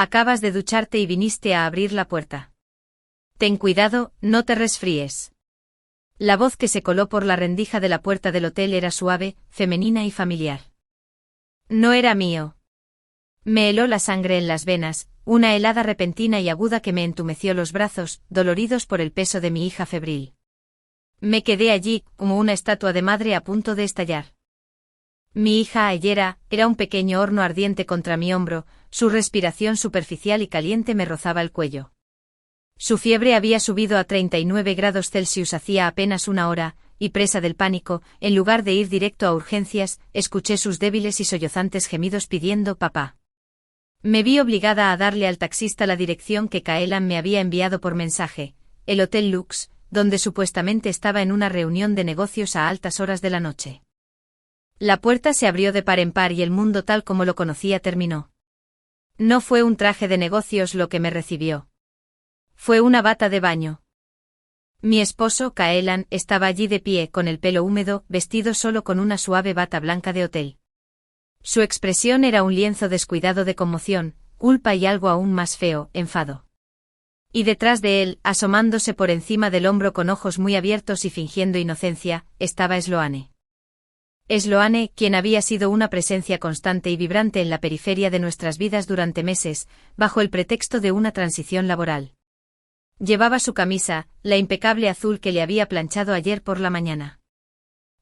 Acabas de ducharte y viniste a abrir la puerta. Ten cuidado, no te resfríes. La voz que se coló por la rendija de la puerta del hotel era suave, femenina y familiar. No era mío. Me heló la sangre en las venas, una helada repentina y aguda que me entumeció los brazos, doloridos por el peso de mi hija febril. Me quedé allí, como una estatua de madre a punto de estallar. Mi hija Ayera era un pequeño horno ardiente contra mi hombro, su respiración superficial y caliente me rozaba el cuello. Su fiebre había subido a 39 grados Celsius hacía apenas una hora, y presa del pánico, en lugar de ir directo a urgencias, escuché sus débiles y sollozantes gemidos pidiendo papá. Me vi obligada a darle al taxista la dirección que Kaelan me había enviado por mensaje, el Hotel Lux, donde supuestamente estaba en una reunión de negocios a altas horas de la noche. La puerta se abrió de par en par y el mundo tal como lo conocía terminó. No fue un traje de negocios lo que me recibió. Fue una bata de baño. Mi esposo, Kaelan, estaba allí de pie con el pelo húmedo, vestido solo con una suave bata blanca de hotel. Su expresión era un lienzo descuidado de conmoción, culpa y algo aún más feo, enfado. Y detrás de él, asomándose por encima del hombro con ojos muy abiertos y fingiendo inocencia, estaba Sloane. Sloane, quien había sido una presencia constante y vibrante en la periferia de nuestras vidas durante meses, bajo el pretexto de una transición laboral. Llevaba su camisa, la impecable azul que le había planchado ayer por la mañana.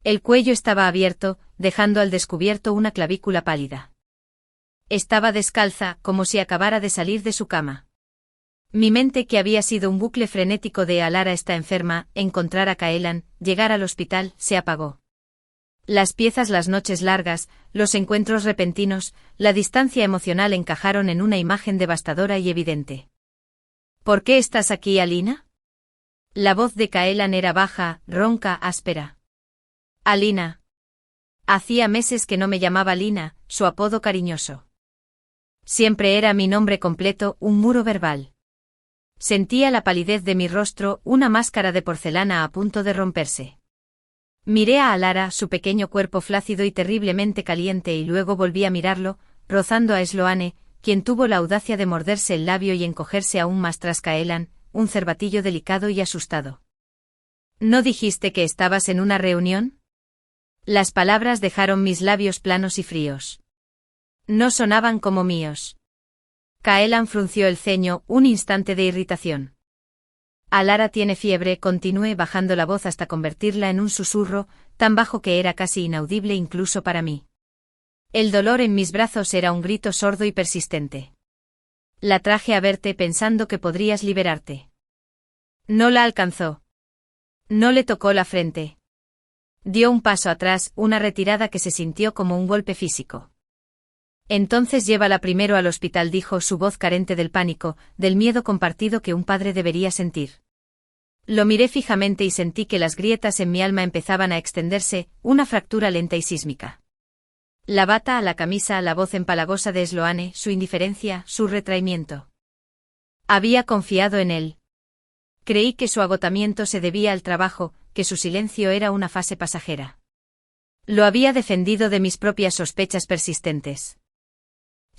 El cuello estaba abierto, dejando al descubierto una clavícula pálida. Estaba descalza, como si acabara de salir de su cama. Mi mente, que había sido un bucle frenético de Alara está enferma, encontrar a Kaelan, llegar al hospital, se apagó. Las piezas, las noches largas, los encuentros repentinos, la distancia emocional encajaron en una imagen devastadora y evidente. ¿Por qué estás aquí, Alina? La voz de Kaelan era baja, ronca, áspera. Alina. Hacía meses que no me llamaba Alina, su apodo cariñoso. Siempre era mi nombre completo, un muro verbal. Sentía la palidez de mi rostro, una máscara de porcelana a punto de romperse. Miré a Alara, su pequeño cuerpo flácido y terriblemente caliente, y luego volví a mirarlo, rozando a Sloane, quien tuvo la audacia de morderse el labio y encogerse aún más tras Kaelan, un cervatillo delicado y asustado. ¿No dijiste que estabas en una reunión? Las palabras dejaron mis labios planos y fríos. No sonaban como míos. Kaelan frunció el ceño, un instante de irritación. Alara tiene fiebre, continué bajando la voz hasta convertirla en un susurro, tan bajo que era casi inaudible incluso para mí. El dolor en mis brazos era un grito sordo y persistente. La traje a verte pensando que podrías liberarte. No la alcanzó. No le tocó la frente. Dio un paso atrás, una retirada que se sintió como un golpe físico. Entonces llévala primero al hospital, dijo, su voz carente del pánico, del miedo compartido que un padre debería sentir. Lo miré fijamente y sentí que las grietas en mi alma empezaban a extenderse, una fractura lenta y sísmica. La bata, la camisa, la voz empalagosa de Sloane, su indiferencia, su retraimiento. Había confiado en él. Creí que su agotamiento se debía al trabajo, que su silencio era una fase pasajera. Lo había defendido de mis propias sospechas persistentes.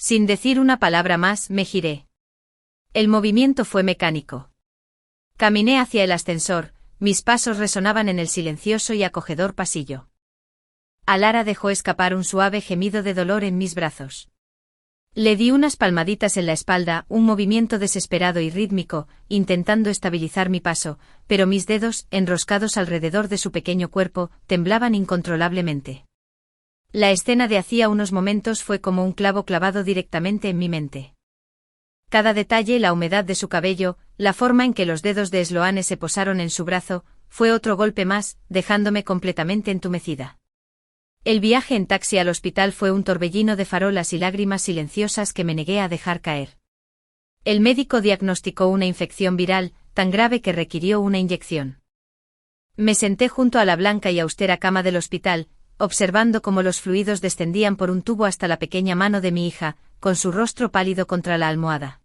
Sin decir una palabra más, me giré. El movimiento fue mecánico. Caminé hacia el ascensor, mis pasos resonaban en el silencioso y acogedor pasillo. Alara dejó escapar un suave gemido de dolor en mis brazos. Le di unas palmaditas en la espalda, un movimiento desesperado y rítmico, intentando estabilizar mi paso, pero mis dedos, enroscados alrededor de su pequeño cuerpo, temblaban incontrolablemente. La escena de hacía unos momentos fue como un clavo clavado directamente en mi mente. Cada detalle, la humedad de su cabello, la forma en que los dedos de Sloane se posaron en su brazo, fue otro golpe más, dejándome completamente entumecida. El viaje en taxi al hospital fue un torbellino de farolas y lágrimas silenciosas que me negué a dejar caer. El médico diagnosticó una infección viral, tan grave que requirió una inyección. Me senté junto a la blanca y austera cama del hospital, observando cómo los fluidos descendían por un tubo hasta la pequeña mano de mi hija, con su rostro pálido contra la almohada.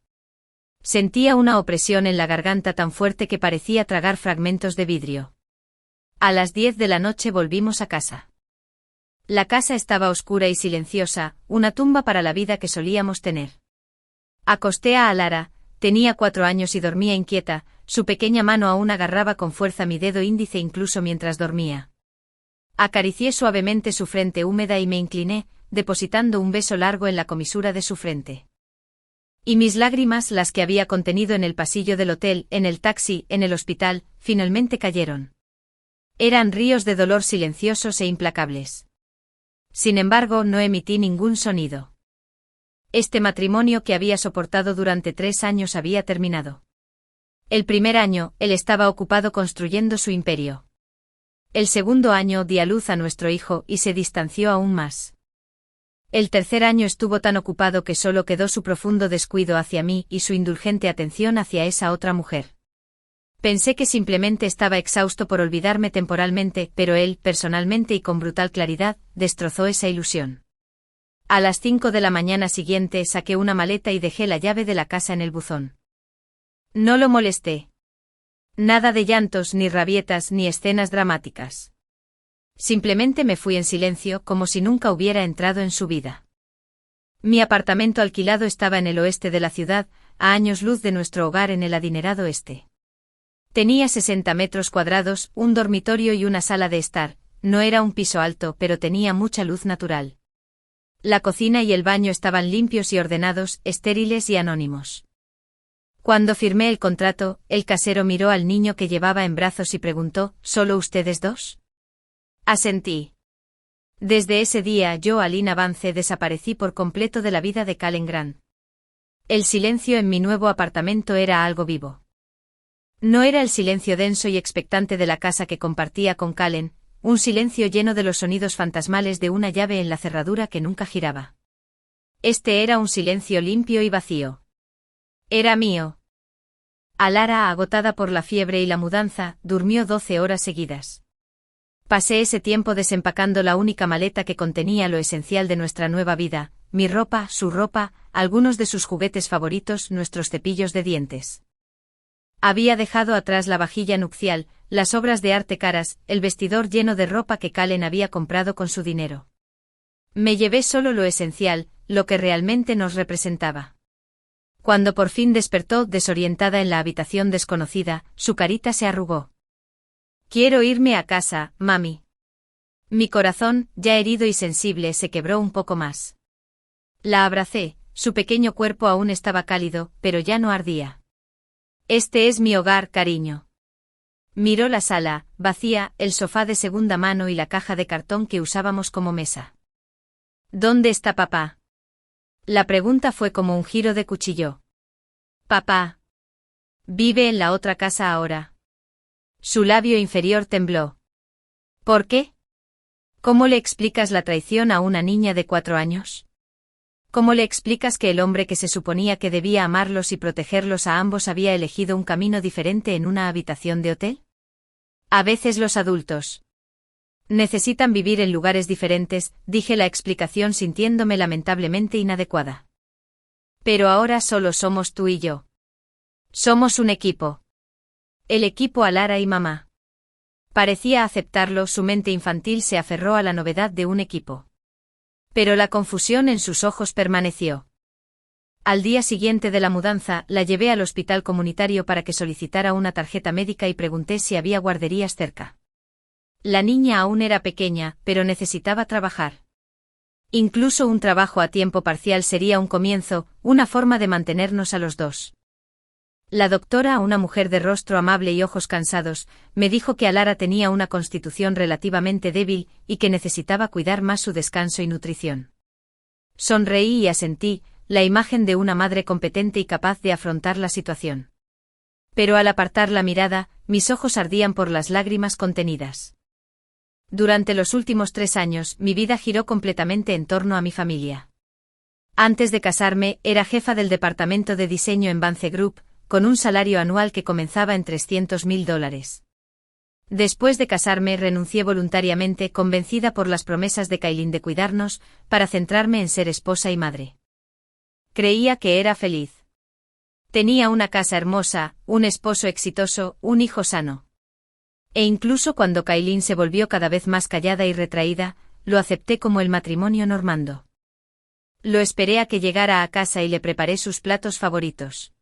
Sentía una opresión en la garganta tan fuerte que parecía tragar fragmentos de vidrio. A las 10 de la noche volvimos a casa. La casa estaba oscura y silenciosa, una tumba para la vida que solíamos tener. Acosté a Alara, tenía 4 años y dormía inquieta, su pequeña mano aún agarraba con fuerza mi dedo índice incluso mientras dormía. Acaricié suavemente su frente húmeda y me incliné, depositando un beso largo en la comisura de su frente. Y mis lágrimas, las que había contenido en el pasillo del hotel, en el taxi, en el hospital, finalmente cayeron. Eran ríos de dolor silenciosos e implacables. Sin embargo, no emití ningún sonido. Este matrimonio que había soportado durante 3 años había terminado. El primer año, él estaba ocupado construyendo su imperio. El segundo año di a luz a nuestro hijo y se distanció aún más. El tercer año estuvo tan ocupado que solo quedó su profundo descuido hacia mí y su indulgente atención hacia esa otra mujer. Pensé que simplemente estaba exhausto por olvidarme temporalmente, pero él, personalmente y con brutal claridad, destrozó esa ilusión. A las 5 de la mañana siguiente saqué una maleta y dejé la llave de la casa en el buzón. No lo molesté. Nada de llantos, ni rabietas, ni escenas dramáticas. Simplemente me fui en silencio, como si nunca hubiera entrado en su vida. Mi apartamento alquilado estaba en el oeste de la ciudad, a años luz de nuestro hogar en el adinerado este. Tenía 60 metros cuadrados, un dormitorio y una sala de estar. No era un piso alto, pero tenía mucha luz natural. La cocina y el baño estaban limpios y ordenados, estériles y anónimos. Cuando firmé el contrato, el casero miró al niño que llevaba en brazos y preguntó, ¿solo ustedes dos? Asentí. Desde ese día yo, Alina Vance, desaparecí por completo de la vida de Calen Grant. El silencio en mi nuevo apartamento era algo vivo. No era el silencio denso y expectante de la casa que compartía con Calen, un silencio lleno de los sonidos fantasmales de una llave en la cerradura que nunca giraba. Este era un silencio limpio y vacío. Era mío. Alara, agotada por la fiebre y la mudanza, durmió 12 horas seguidas. Pasé ese tiempo desempacando la única maleta que contenía lo esencial de nuestra nueva vida, mi ropa, su ropa, algunos de sus juguetes favoritos, nuestros cepillos de dientes. Había dejado atrás la vajilla nupcial, las obras de arte caras, el vestidor lleno de ropa que Calen había comprado con su dinero. Me llevé solo lo esencial, lo que realmente nos representaba. Cuando por fin despertó desorientada en la habitación desconocida, su carita se arrugó. Quiero irme a casa, mami. Mi corazón, ya herido y sensible, se quebró un poco más. La abracé, su pequeño cuerpo aún estaba cálido, pero ya no ardía. Este es mi hogar, cariño. Miró la sala, vacía, el sofá de segunda mano y la caja de cartón que usábamos como mesa. ¿Dónde está papá? La pregunta fue como un giro de cuchillo. Papá. Vive en la otra casa ahora. Su labio inferior tembló. ¿Por qué? ¿Cómo le explicas la traición a una niña de 4 años? ¿Cómo le explicas que el hombre que se suponía que debía amarlos y protegerlos a ambos había elegido un camino diferente en una habitación de hotel? A veces los adultos necesitan vivir en lugares diferentes, dije la explicación sintiéndome lamentablemente inadecuada. Pero ahora solo somos tú y yo. Somos un equipo. El equipo Alara y mamá. Parecía aceptarlo, su mente infantil se aferró a la novedad de un equipo. Pero la confusión en sus ojos permaneció. Al día siguiente de la mudanza, la llevé al hospital comunitario para que solicitara una tarjeta médica y pregunté si había guarderías cerca. La niña aún era pequeña, pero necesitaba trabajar. Incluso un trabajo a tiempo parcial sería un comienzo, una forma de mantenernos a los dos. La doctora, una mujer de rostro amable y ojos cansados, me dijo que Alara tenía una constitución relativamente débil y que necesitaba cuidar más su descanso y nutrición. Sonreí y asentí, la imagen de una madre competente y capaz de afrontar la situación. Pero al apartar la mirada, mis ojos ardían por las lágrimas contenidas. Durante los últimos 3 años, mi vida giró completamente en torno a mi familia. Antes de casarme, era jefa del departamento de diseño en Vance Group, con un salario anual que comenzaba en $300,000. Después de casarme renuncié voluntariamente, convencida por las promesas de Kailin de cuidarnos, para centrarme en ser esposa y madre. Creía que era feliz. Tenía una casa hermosa, un esposo exitoso, un hijo sano. E incluso cuando Kailin se volvió cada vez más callada y retraída, lo acepté como el matrimonio normando. Lo esperé a que llegara a casa y le preparé sus platos favoritos.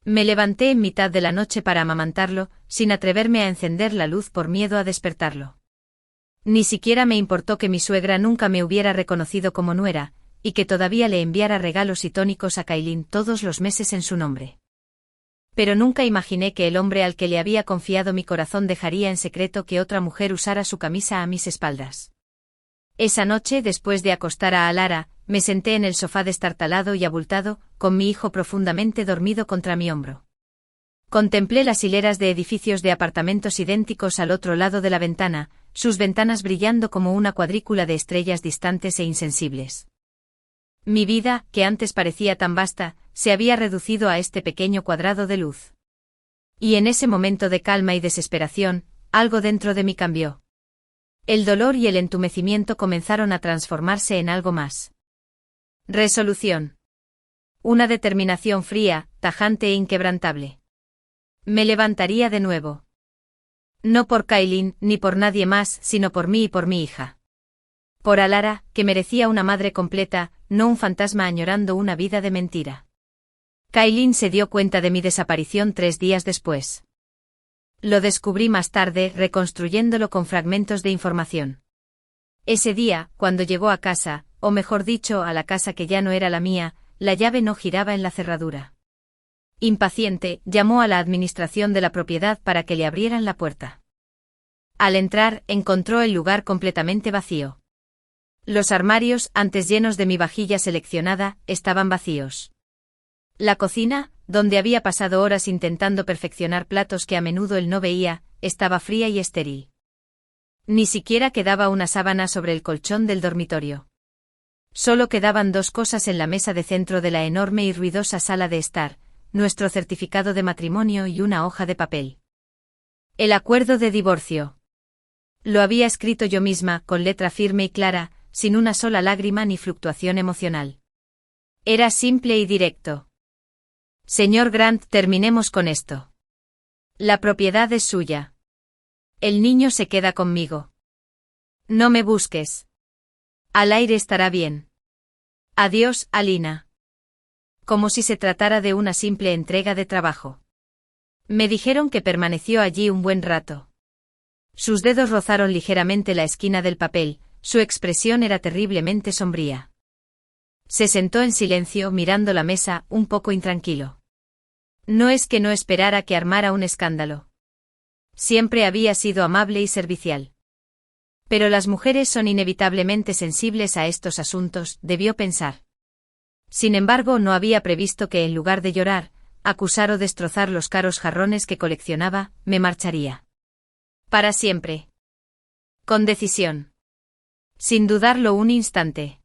Me levanté en mitad de la noche para amamantarlo, sin atreverme a encender la luz por miedo a despertarlo. Ni siquiera me importó que mi suegra nunca me hubiera reconocido como nuera, y que todavía le enviara regalos y tónicos a Kailin todos los meses en su nombre. Pero nunca imaginé que el hombre al que le había confiado mi corazón dejaría en secreto que otra mujer usara su camisa a mis espaldas. Esa noche, después de acostar a Alara, me senté en el sofá destartalado y abultado, con mi hijo profundamente dormido contra mi hombro. Contemplé las hileras de edificios de apartamentos idénticos al otro lado de la ventana, sus ventanas brillando como una cuadrícula de estrellas distantes e insensibles. Mi vida, que antes parecía tan vasta, se había reducido a este pequeño cuadrado de luz. Y en ese momento de calma y desesperación, algo dentro de mí cambió. El dolor y el entumecimiento comenzaron a transformarse en algo más. Resolución. Una determinación fría, tajante e inquebrantable. Me levantaría de nuevo. No por Kailin, ni por nadie más, sino por mí y por mi hija. Por Alara, que merecía una madre completa, no un fantasma añorando una vida de mentira. Kailin se dio cuenta de mi desaparición 3 días después. Lo descubrí más tarde, reconstruyéndolo con fragmentos de información. Ese día, cuando llegó a casa, o mejor dicho, a la casa que ya no era la mía, la llave no giraba en la cerradura. Impaciente, llamó a la administración de la propiedad para que le abrieran la puerta. Al entrar, encontró el lugar completamente vacío. Los armarios, antes llenos de mi vajilla seleccionada, estaban vacíos. La cocina, donde había pasado horas intentando perfeccionar platos que a menudo él no veía, estaba fría y estéril. Ni siquiera quedaba una sábana sobre el colchón del dormitorio. Solo quedaban 2 cosas en la mesa de centro de la enorme y ruidosa sala de estar: nuestro certificado de matrimonio y una hoja de papel. El acuerdo de divorcio. Lo había escrito yo misma, con letra firme y clara, sin una sola lágrima ni fluctuación emocional. Era simple y directo. Señor Grant, terminemos con esto. La propiedad es suya. El niño se queda conmigo. No me busques. Al aire estará bien. Adiós, Alina. Como si se tratara de una simple entrega de trabajo. Me dijeron que permaneció allí un buen rato. Sus dedos rozaron ligeramente la esquina del papel, su expresión era terriblemente sombría. Se sentó en silencio mirando la mesa, un poco intranquilo. No es que no esperara que armara un escándalo. Siempre había sido amable y servicial. Pero las mujeres son inevitablemente sensibles a estos asuntos, debió pensar. Sin embargo, no había previsto que en lugar de llorar, acusar o destrozar los caros jarrones que coleccionaba, me marcharía. Para siempre. Con decisión. Sin dudarlo un instante.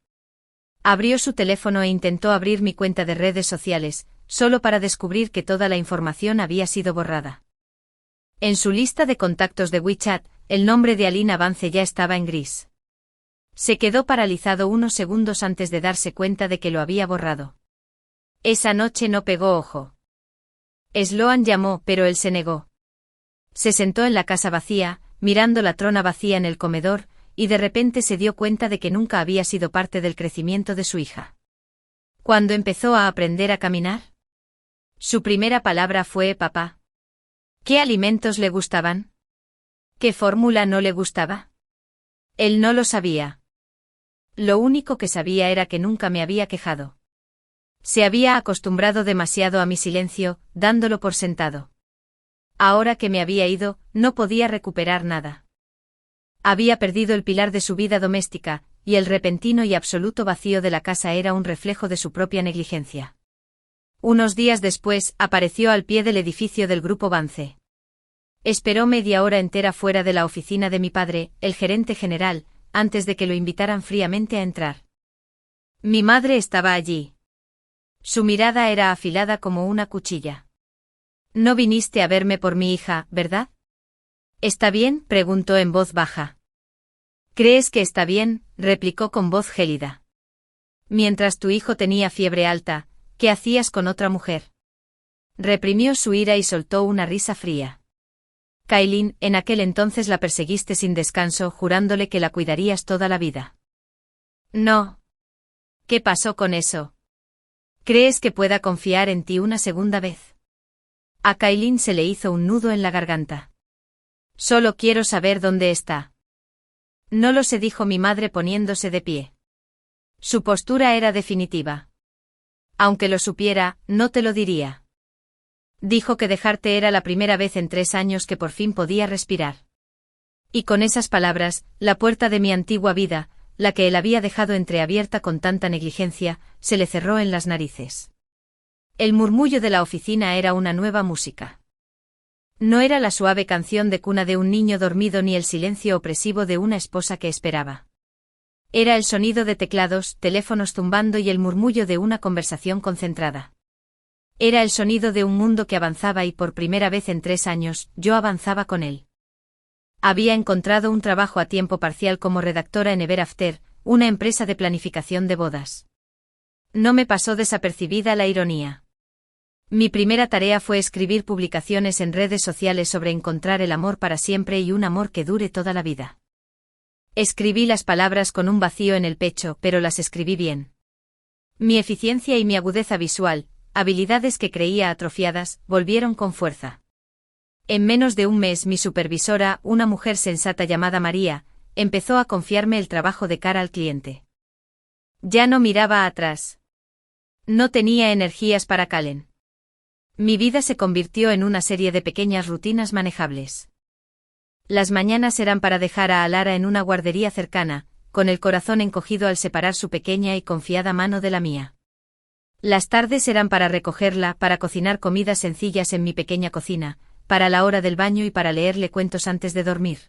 Abrió su teléfono e intentó abrir mi cuenta de redes sociales, solo para descubrir que toda la información había sido borrada. En su lista de contactos de WeChat, el nombre de Alina Vance ya estaba en gris. Se quedó paralizado unos segundos antes de darse cuenta de que lo había borrado. Esa noche no pegó ojo. Sloan llamó, pero él se negó. Se sentó en la casa vacía, mirando la trona vacía en el comedor, y de repente se dio cuenta de que nunca había sido parte del crecimiento de su hija. ¿Cuándo empezó a aprender a caminar? Su primera palabra fue papá. ¿Qué alimentos le gustaban? ¿Qué fórmula no le gustaba? Él no lo sabía. Lo único que sabía era que nunca me había quejado. Se había acostumbrado demasiado a mi silencio, dándolo por sentado. Ahora que me había ido, no podía recuperar nada. Había perdido el pilar de su vida doméstica, y el repentino y absoluto vacío de la casa era un reflejo de su propia negligencia. Unos días después, apareció al pie del edificio del Grupo Vance. Esperó media hora entera fuera de la oficina de mi padre, el gerente general, antes de que lo invitaran fríamente a entrar. Mi madre estaba allí. Su mirada era afilada como una cuchilla. No viniste a verme por mi hija, ¿verdad? ¿Está bien?, preguntó en voz baja. ¿Crees que está bien?, replicó con voz gélida. Mientras tu hijo tenía fiebre alta, ¿qué hacías con otra mujer? Reprimió su ira y soltó una risa fría. Kailin, en aquel entonces la perseguiste sin descanso, jurándole que la cuidarías toda la vida. No. ¿Qué pasó con eso? ¿Crees que pueda confiar en ti una segunda vez? A Kailin se le hizo un nudo en la garganta. Solo quiero saber dónde está. No lo sé, dijo mi madre poniéndose de pie. Su postura era definitiva. Aunque lo supiera, no te lo diría. Dijo que dejarte era la primera vez en 3 años que por fin podía respirar. Y con esas palabras, la puerta de mi antigua vida, la que él había dejado entreabierta con tanta negligencia, se le cerró en las narices. El murmullo de la oficina era una nueva música. No era la suave canción de cuna de un niño dormido ni el silencio opresivo de una esposa que esperaba. Era el sonido de teclados, teléfonos zumbando y el murmullo de una conversación concentrada. Era el sonido de un mundo que avanzaba y por primera vez en 3 años, yo avanzaba con él. Había encontrado un trabajo a tiempo parcial como redactora en Ever After, una empresa de planificación de bodas. No me pasó desapercibida la ironía. Mi primera tarea fue escribir publicaciones en redes sociales sobre encontrar el amor para siempre y un amor que dure toda la vida. Escribí las palabras con un vacío en el pecho, pero las escribí bien. Mi eficiencia y mi agudeza visual, habilidades que creía atrofiadas, volvieron con fuerza. En menos de un mes mi supervisora, una mujer sensata llamada María, empezó a confiarme el trabajo de cara al cliente. Ya no miraba atrás. No tenía energías para Kallen. Mi vida se convirtió en una serie de pequeñas rutinas manejables. Las mañanas eran para dejar a Alara en una guardería cercana, con el corazón encogido al separar su pequeña y confiada mano de la mía. Las tardes eran para recogerla, para cocinar comidas sencillas en mi pequeña cocina, para la hora del baño y para leerle cuentos antes de dormir.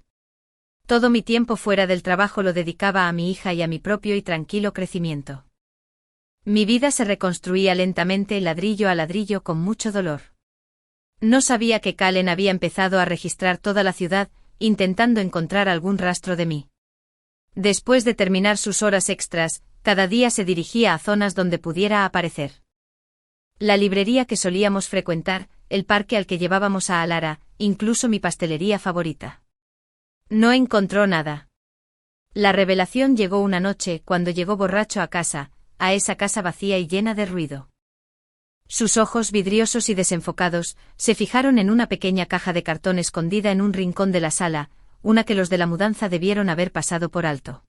Todo mi tiempo fuera del trabajo lo dedicaba a mi hija y a mi propio y tranquilo crecimiento. Mi vida se reconstruía lentamente ladrillo a ladrillo con mucho dolor. No sabía que Kallen había empezado a registrar toda la ciudad, intentando encontrar algún rastro de mí. Después de terminar sus horas extras, cada día se dirigía a zonas donde pudiera aparecer. La librería que solíamos frecuentar, el parque al que llevábamos a Alara, incluso mi pastelería favorita. No encontró nada. La revelación llegó una noche cuando llegó borracho a casa, a esa casa vacía y llena de ruido. Sus ojos vidriosos y desenfocados se fijaron en una pequeña caja de cartón escondida en un rincón de la sala, una que los de la mudanza debieron haber pasado por alto.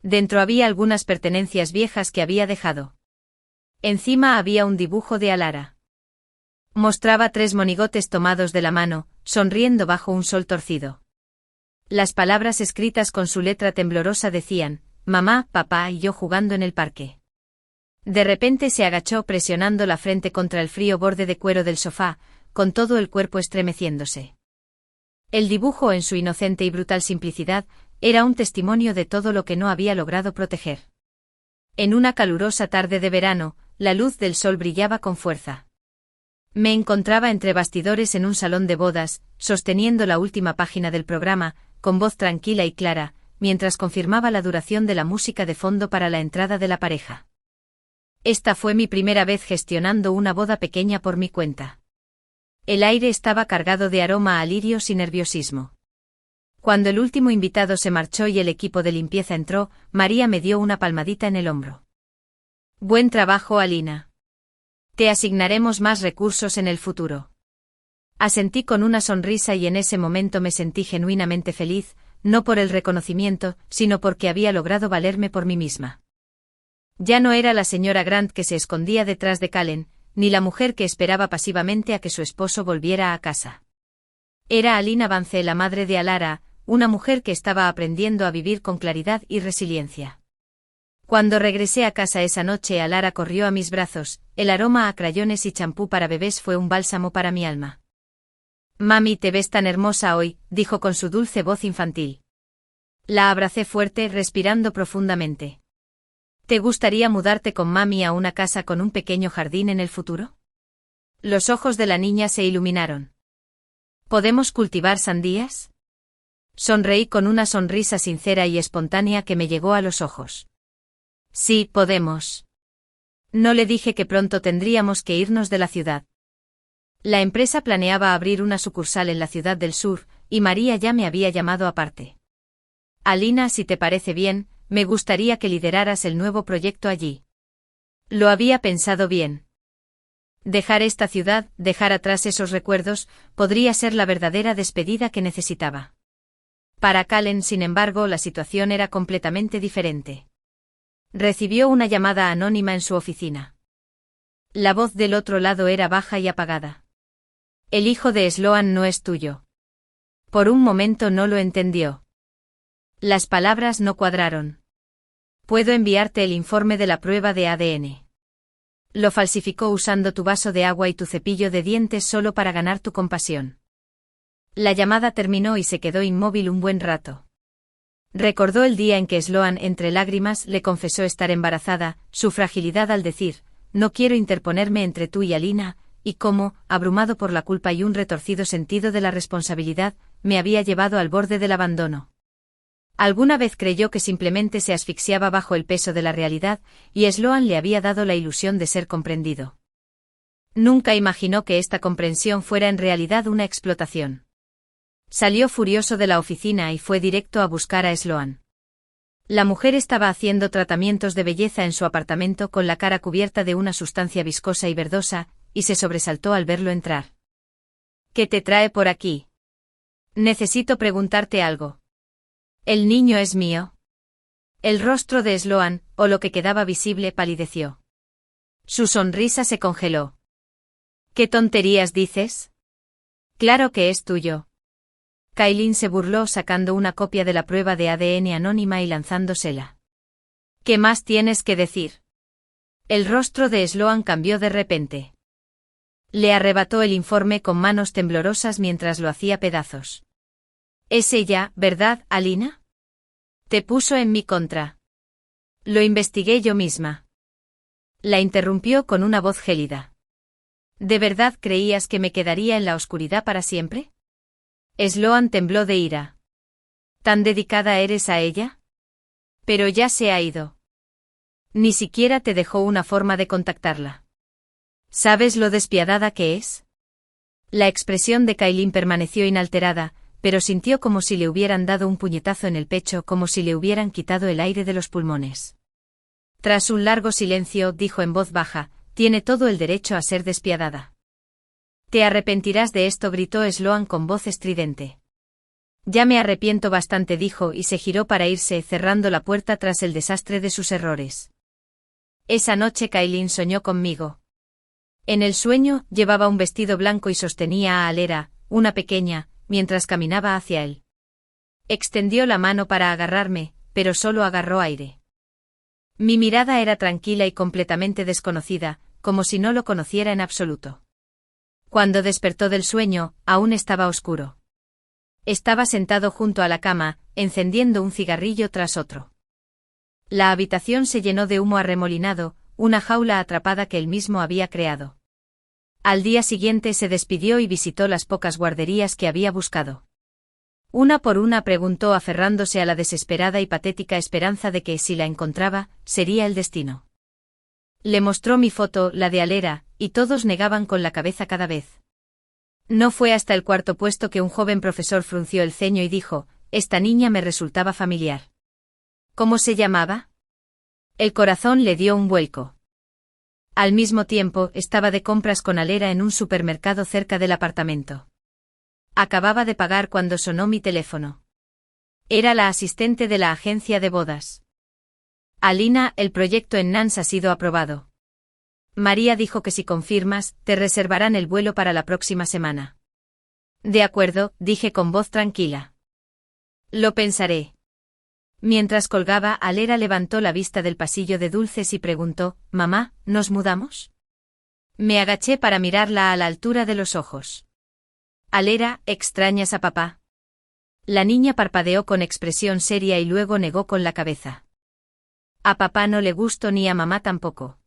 Dentro había algunas pertenencias viejas que había dejado. Encima había un dibujo de Alara. Mostraba 3 monigotes tomados de la mano, sonriendo bajo un sol torcido. Las palabras escritas con su letra temblorosa decían, mamá, papá y yo jugando en el parque. De repente se agachó presionando la frente contra el frío borde de cuero del sofá, con todo el cuerpo estremeciéndose. El dibujo, en su inocente y brutal simplicidad, era un testimonio de todo lo que no había logrado proteger. En una calurosa tarde de verano, la luz del sol brillaba con fuerza. Me encontraba entre bastidores en un salón de bodas, sosteniendo la última página del programa, con voz tranquila y clara, mientras confirmaba la duración de la música de fondo para la entrada de la pareja. Esta fue mi primera vez gestionando una boda pequeña por mi cuenta. El aire estaba cargado de aroma a lirios y nerviosismo. Cuando el último invitado se marchó y el equipo de limpieza entró, María me dio una palmadita en el hombro. Buen trabajo, Alina. Te asignaremos más recursos en el futuro. Asentí con una sonrisa y en ese momento me sentí genuinamente feliz, no por el reconocimiento, sino porque había logrado valerme por mí misma. Ya no era la señora Grant que se escondía detrás de Kallen, ni la mujer que esperaba pasivamente a que su esposo volviera a casa. Era Alina Vance, la madre de Alara, una mujer que estaba aprendiendo a vivir con claridad y resiliencia. Cuando regresé a casa esa noche, Alara corrió a mis brazos, el aroma a crayones y champú para bebés fue un bálsamo para mi alma. Mami, te ves tan hermosa hoy, dijo con su dulce voz infantil. La abracé fuerte, respirando profundamente. ¿Te gustaría mudarte con mami a una casa con un pequeño jardín en el futuro? Los ojos de la niña se iluminaron. ¿Podemos cultivar sandías? Sonreí con una sonrisa sincera y espontánea que me llegó a los ojos. Sí, podemos. No le dije que pronto tendríamos que irnos de la ciudad. La empresa planeaba abrir una sucursal en la ciudad del sur, y María ya me había llamado aparte. Alina, si te parece bien, me gustaría que lideraras el nuevo proyecto allí. Lo había pensado bien. Dejar esta ciudad, dejar atrás esos recuerdos, podría ser la verdadera despedida que necesitaba. Para Kallen, sin embargo, la situación era completamente diferente. Recibió una llamada anónima en su oficina. La voz del otro lado era baja y apagada. El hijo de Sloan no es tuyo. Por un momento no lo entendió. Las palabras no cuadraron. Puedo enviarte el informe de la prueba de ADN. Lo falsificó usando tu vaso de agua y tu cepillo de dientes solo para ganar tu compasión. La llamada terminó y se quedó inmóvil un buen rato. Recordó el día en que Sloan, entre lágrimas, le confesó estar embarazada, su fragilidad al decir, no quiero interponerme entre tú y Alina, y cómo, abrumado por la culpa y un retorcido sentido de la responsabilidad, me había llevado al borde del abandono. Alguna vez creyó que simplemente se asfixiaba bajo el peso de la realidad, y Sloan le había dado la ilusión de ser comprendido. Nunca imaginó que esta comprensión fuera en realidad una explotación. Salió furioso de la oficina y fue directo a buscar a Sloan. La mujer estaba haciendo tratamientos de belleza en su apartamento con la cara cubierta de una sustancia viscosa y verdosa, y se sobresaltó al verlo entrar. ¿Qué te trae por aquí? Necesito preguntarte algo. ¿El niño es mío? El rostro de Sloan, o lo que quedaba visible, palideció. Su sonrisa se congeló. ¿Qué tonterías dices? Claro que es tuyo. Kailin se burló sacando una copia de la prueba de ADN anónima y lanzándosela. ¿Qué más tienes que decir? El rostro de Sloan cambió de repente. Le arrebató el informe con manos temblorosas mientras lo hacía pedazos. Es ella, ¿verdad, Alina? Te puso en mi contra. Lo investigué yo misma. La interrumpió con una voz gélida. ¿De verdad creías que me quedaría en la oscuridad para siempre? Sloan tembló de ira. ¿Tan dedicada eres a ella? Pero ya se ha ido. Ni siquiera te dejó una forma de contactarla. ¿Sabes lo despiadada que es? La expresión de Kailin permaneció inalterada, pero sintió como si le hubieran dado un puñetazo en el pecho, como si le hubieran quitado el aire de los pulmones. Tras un largo silencio, dijo en voz baja, tiene todo el derecho a ser despiadada. Te arrepentirás de esto, gritó Sloan con voz estridente. Ya me arrepiento bastante, dijo y se giró para irse, cerrando la puerta tras el desastre de sus errores. Esa noche Kailin soñó conmigo. En el sueño, llevaba un vestido blanco y sostenía a Alera, una pequeña, mientras caminaba hacia él. Extendió la mano para agarrarme, pero solo agarró aire. Mi mirada era tranquila y completamente desconocida, como si no lo conociera en absoluto. Cuando despertó del sueño, aún estaba oscuro. Estaba sentado junto a la cama, encendiendo un cigarrillo tras otro. La habitación se llenó de humo arremolinado, una jaula atrapada que él mismo había creado. Al día siguiente se despidió y visitó las pocas guarderías que había buscado. Una por una preguntó, aferrándose a la desesperada y patética esperanza de que, si la encontraba, sería el destino. Le mostró mi foto, la de Alera, y todos negaban con la cabeza cada vez. No fue hasta el cuarto puesto que un joven profesor frunció el ceño y dijo, esta niña me resultaba familiar. ¿Cómo se llamaba? El corazón le dio un vuelco. Al mismo tiempo, estaba de compras con Alera en un supermercado cerca del apartamento. Acababa de pagar cuando sonó mi teléfono. Era la asistente de la agencia de bodas. Alina, el proyecto en Nance ha sido aprobado. María dijo que si confirmas, te reservarán el vuelo para la próxima semana. De acuerdo, dije con voz tranquila. Lo pensaré. Mientras colgaba, Alera levantó la vista del pasillo de dulces y preguntó, «Mamá, ¿nos mudamos?» Me agaché para mirarla a la altura de los ojos. Alera, ¿extrañas a papá? La niña parpadeó con expresión seria y luego negó con la cabeza. A papá no le gustó ni a mamá tampoco.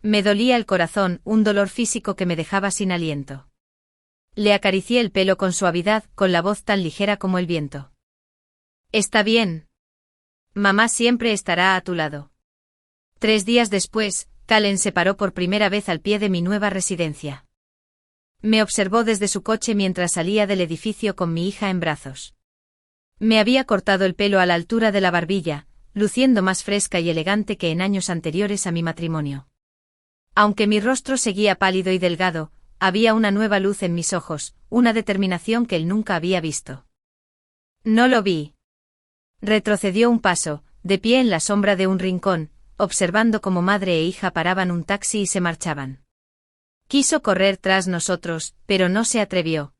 Me dolía el corazón, un dolor físico que me dejaba sin aliento. Le acaricié el pelo con suavidad, con la voz tan ligera como el viento. Está bien. Mamá siempre estará a tu lado. 3 días después, Kallen se paró por primera vez al pie de mi nueva residencia. Me observó desde su coche mientras salía del edificio con mi hija en brazos. Me había cortado el pelo a la altura de la barbilla, luciendo más fresca y elegante que en años anteriores a mi matrimonio. Aunque mi rostro seguía pálido y delgado, había una nueva luz en mis ojos, una determinación que él nunca había visto. No lo vi. Retrocedió un paso, de pie en la sombra de un rincón, observando cómo madre e hija paraban un taxi y se marchaban. Quiso correr tras nosotros, pero no se atrevió.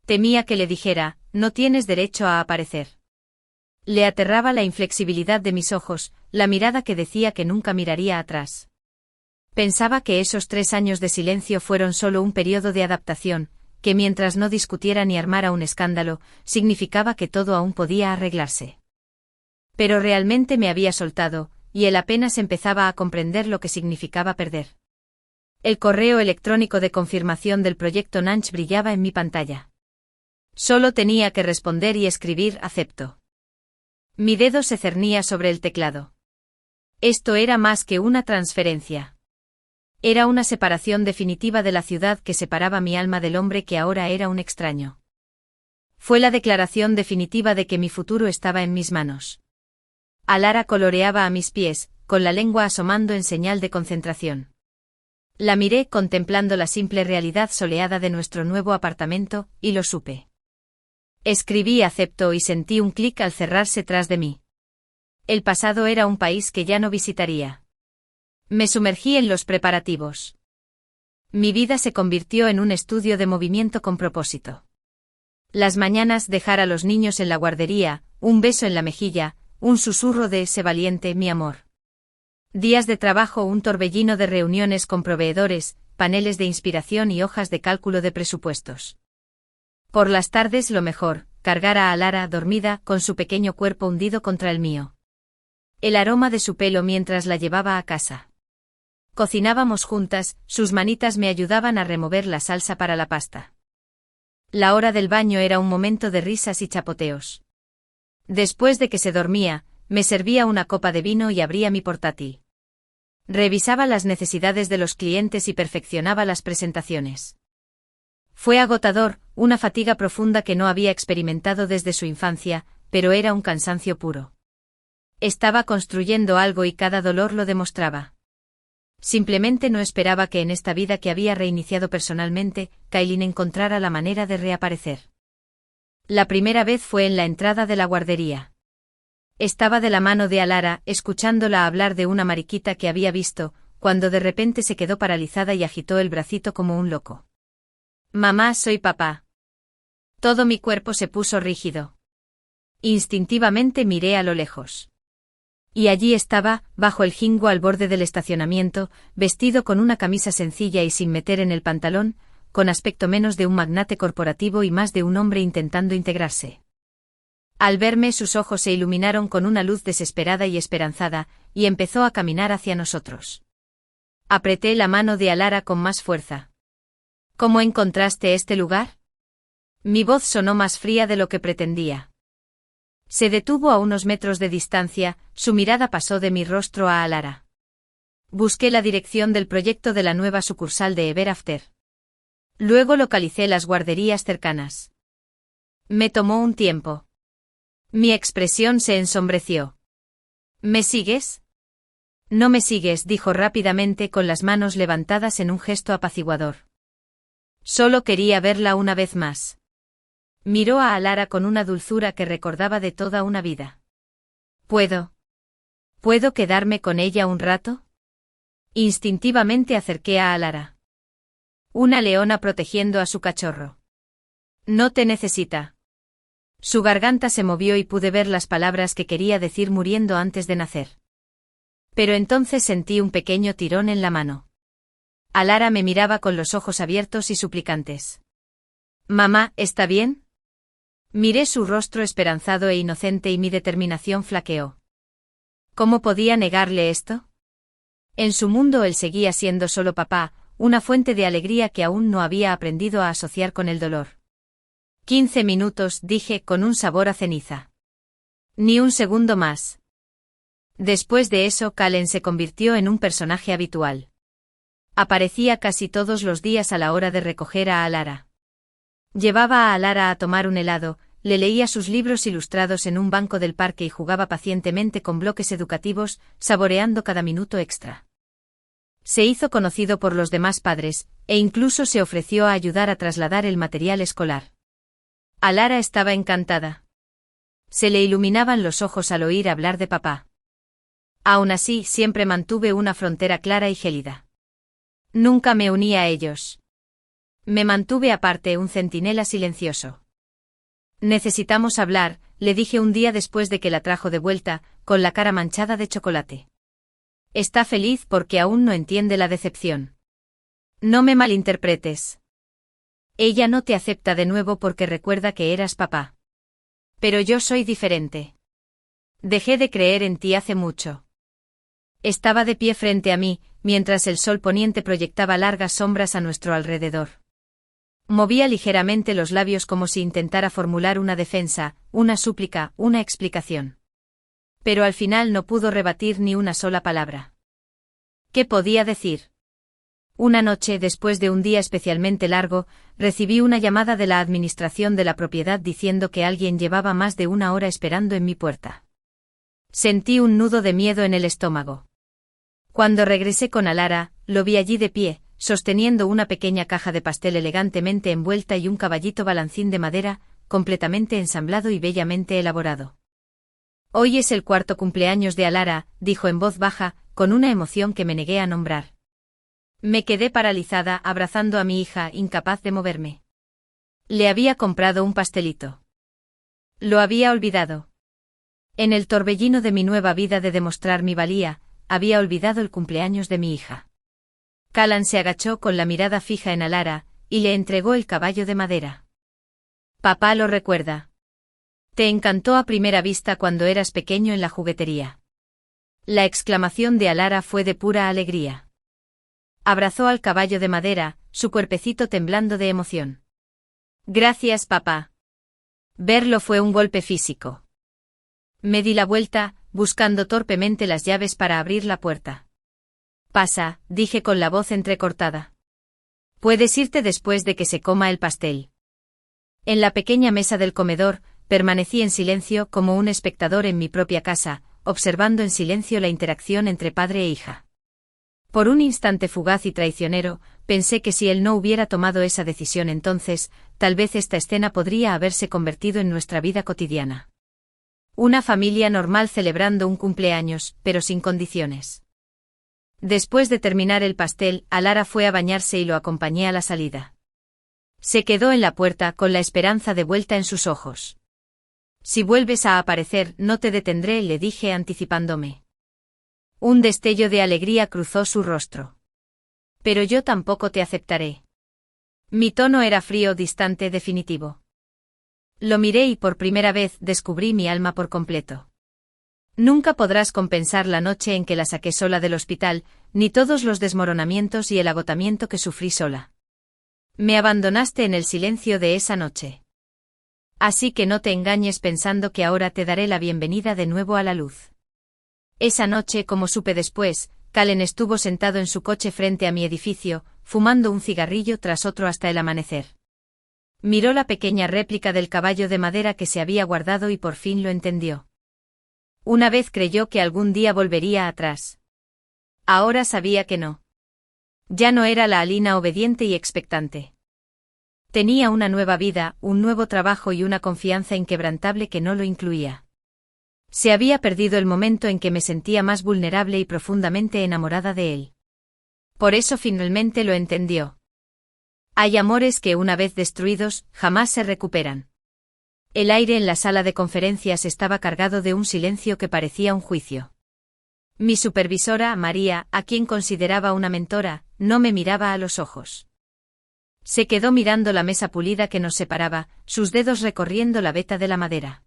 Temía que le dijera, no tienes derecho a aparecer. Le aterraba la inflexibilidad de mis ojos, la mirada que decía que nunca miraría atrás. Pensaba que esos 3 años de silencio fueron solo un periodo de adaptación, que mientras no discutiera ni armara un escándalo, significaba que todo aún podía arreglarse. Pero realmente me había soltado, y él apenas empezaba a comprender lo que significaba perder. El correo electrónico de confirmación del proyecto Nanch brillaba en mi pantalla. Solo tenía que responder y escribir acepto. Mi dedo se cernía sobre el teclado. Esto era más que una transferencia. Era una separación definitiva de la ciudad que separaba mi alma del hombre que ahora era un extraño. Fue la declaración definitiva de que mi futuro estaba en mis manos. Alara coloreaba a mis pies, con la lengua asomando en señal de concentración. La miré contemplando la simple realidad soleada de nuestro nuevo apartamento, y lo supe. Escribí acepto y sentí un clic al cerrarse tras de mí. El pasado era un país que ya no visitaría. Me sumergí en los preparativos. Mi vida se convirtió en un estudio de movimiento con propósito. Las mañanas dejar a los niños en la guardería, un beso en la mejilla, un susurro de «sé valiente, mi amor». Días de trabajo, un torbellino de reuniones con proveedores, paneles de inspiración y hojas de cálculo de presupuestos. Por las tardes lo mejor, cargar a Alara dormida con su pequeño cuerpo hundido contra el mío. El aroma de su pelo mientras la llevaba a casa. Cocinábamos juntas, sus manitas me ayudaban a remover la salsa para la pasta. La hora del baño era un momento de risas y chapoteos. Después de que se dormía, me servía una copa de vino y abría mi portátil. Revisaba las necesidades de los clientes y perfeccionaba las presentaciones. Fue agotador, una fatiga profunda que no había experimentado desde su infancia, pero era un cansancio puro. Estaba construyendo algo y cada dolor lo demostraba. Simplemente no esperaba que en esta vida que había reiniciado personalmente, Kailin encontrara la manera de reaparecer. La primera vez fue en la entrada de la guardería. Estaba de la mano de Alara, escuchándola hablar de una mariquita que había visto, cuando de repente se quedó paralizada y agitó el bracito como un loco. «Mamá, soy papá». Todo mi cuerpo se puso rígido. Instintivamente miré a lo lejos. Y allí estaba, bajo el jingo al borde del estacionamiento, vestido con una camisa sencilla y sin meter en el pantalón, con aspecto menos de un magnate corporativo y más de un hombre intentando integrarse. Al verme sus ojos se iluminaron con una luz desesperada y esperanzada, y empezó a caminar hacia nosotros. Apreté la mano de Alara con más fuerza. «¿Cómo encontraste este lugar?» Mi voz sonó más fría de lo que pretendía. Se detuvo a unos metros de distancia, su mirada pasó de mi rostro a Alara. Busqué la dirección del proyecto de la nueva sucursal de Ever After. Luego localicé las guarderías cercanas. Me tomó un tiempo. Mi expresión se ensombreció. ¿Me sigues? No me sigues, dijo rápidamente con las manos levantadas en un gesto apaciguador. Solo quería verla una vez más. Miró a Alara con una dulzura que recordaba de toda una vida. ¿Puedo quedarme con ella un rato? Instintivamente acerqué a Alara. Una leona protegiendo a su cachorro. No te necesita. Su garganta se movió y pude ver las palabras que quería decir muriendo antes de nacer. Pero entonces sentí un pequeño tirón en la mano. Alara me miraba con los ojos abiertos y suplicantes. «Mamá, ¿está bien?» Miré su rostro esperanzado e inocente y mi determinación flaqueó. ¿Cómo podía negarle esto? En su mundo él seguía siendo solo papá, una fuente de alegría que aún no había aprendido a asociar con el dolor. 15 minutos, dije, con un sabor a ceniza. Ni un segundo más. Después de eso, Kallen se convirtió en un personaje habitual. Aparecía casi todos los días a la hora de recoger a Alara. Llevaba a Alara a tomar un helado, le leía sus libros ilustrados en un banco del parque y jugaba pacientemente con bloques educativos, saboreando cada minuto extra. Se hizo conocido por los demás padres, e incluso se ofreció a ayudar a trasladar el material escolar. Alara estaba encantada. Se le iluminaban los ojos al oír hablar de papá. Aún así, siempre mantuve una frontera clara y gélida. Nunca me uní a ellos. Me mantuve aparte, un centinela silencioso. Necesitamos hablar, le dije un día después de que la trajo de vuelta, con la cara manchada de chocolate. Está feliz porque aún no entiende la decepción. No me malinterpretes. Ella no te acepta de nuevo porque recuerda que eras papá. Pero yo soy diferente. Dejé de creer en ti hace mucho. Estaba de pie frente a mí, mientras el sol poniente proyectaba largas sombras a nuestro alrededor. Movía ligeramente los labios como si intentara formular una defensa, una súplica, una explicación. Pero al final no pudo rebatir ni una sola palabra. ¿Qué podía decir? Una noche, después de un día especialmente largo, recibí una llamada de la administración de la propiedad diciendo que alguien llevaba más de una hora esperando en mi puerta. Sentí un nudo de miedo en el estómago. Cuando regresé con Alara, lo vi allí de pie, sosteniendo una pequeña caja de pastel elegantemente envuelta y un caballito balancín de madera, completamente ensamblado y bellamente elaborado. Hoy es el cuarto cumpleaños de Alara, dijo en voz baja, con una emoción que me negué a nombrar. Me quedé paralizada, abrazando a mi hija, incapaz de moverme. Le había comprado un pastelito. Lo había olvidado. En el torbellino de mi nueva vida de demostrar mi valía, había olvidado el cumpleaños de mi hija. Callan se agachó con la mirada fija en Alara, y le entregó el caballo de madera. Papá lo recuerda. Te encantó a primera vista cuando eras pequeño en la juguetería. La exclamación de Alara fue de pura alegría. Abrazó al caballo de madera, su cuerpecito temblando de emoción. Gracias, papá. Verlo fue un golpe físico. Me di la vuelta, buscando torpemente las llaves para abrir la puerta. Pasa, dije con la voz entrecortada. Puedes irte después de que se coma el pastel. En la pequeña mesa del comedor, permanecí en silencio como un espectador en mi propia casa, observando en silencio la interacción entre padre e hija. Por un instante fugaz y traicionero, pensé que si él no hubiera tomado esa decisión entonces, tal vez esta escena podría haberse convertido en nuestra vida cotidiana. Una familia normal celebrando un cumpleaños, pero sin condiciones. Después de terminar el pastel, Alara fue a bañarse y lo acompañé a la salida. Se quedó en la puerta con la esperanza de vuelta en sus ojos. Si vuelves a aparecer, no te detendré, le dije anticipándome. Un destello de alegría cruzó su rostro. Pero yo tampoco te aceptaré. Mi tono era frío, distante, definitivo. Lo miré y por primera vez descubrí mi alma por completo. Nunca podrás compensar la noche en que la saqué sola del hospital, ni todos los desmoronamientos y el agotamiento que sufrí sola. Me abandonaste en el silencio de esa noche. Así que no te engañes pensando que ahora te daré la bienvenida de nuevo a la luz. Esa noche, como supe después, Callen estuvo sentado en su coche frente a mi edificio, fumando un cigarrillo tras otro hasta el amanecer. Miró la pequeña réplica del caballo de madera que se había guardado y por fin lo entendió. Una vez creyó que algún día volvería atrás. Ahora sabía que no. Ya no era la Alina obediente y expectante. Tenía una nueva vida, un nuevo trabajo y una confianza inquebrantable que no lo incluía. Se había perdido el momento en que me sentía más vulnerable y profundamente enamorada de él. Por eso finalmente lo entendió. Hay amores que una vez destruidos, jamás se recuperan. El aire en la sala de conferencias estaba cargado de un silencio que parecía un juicio. Mi supervisora, María, a quien consideraba una mentora, no me miraba a los ojos. Se quedó mirando la mesa pulida que nos separaba, sus dedos recorriendo la veta de la madera.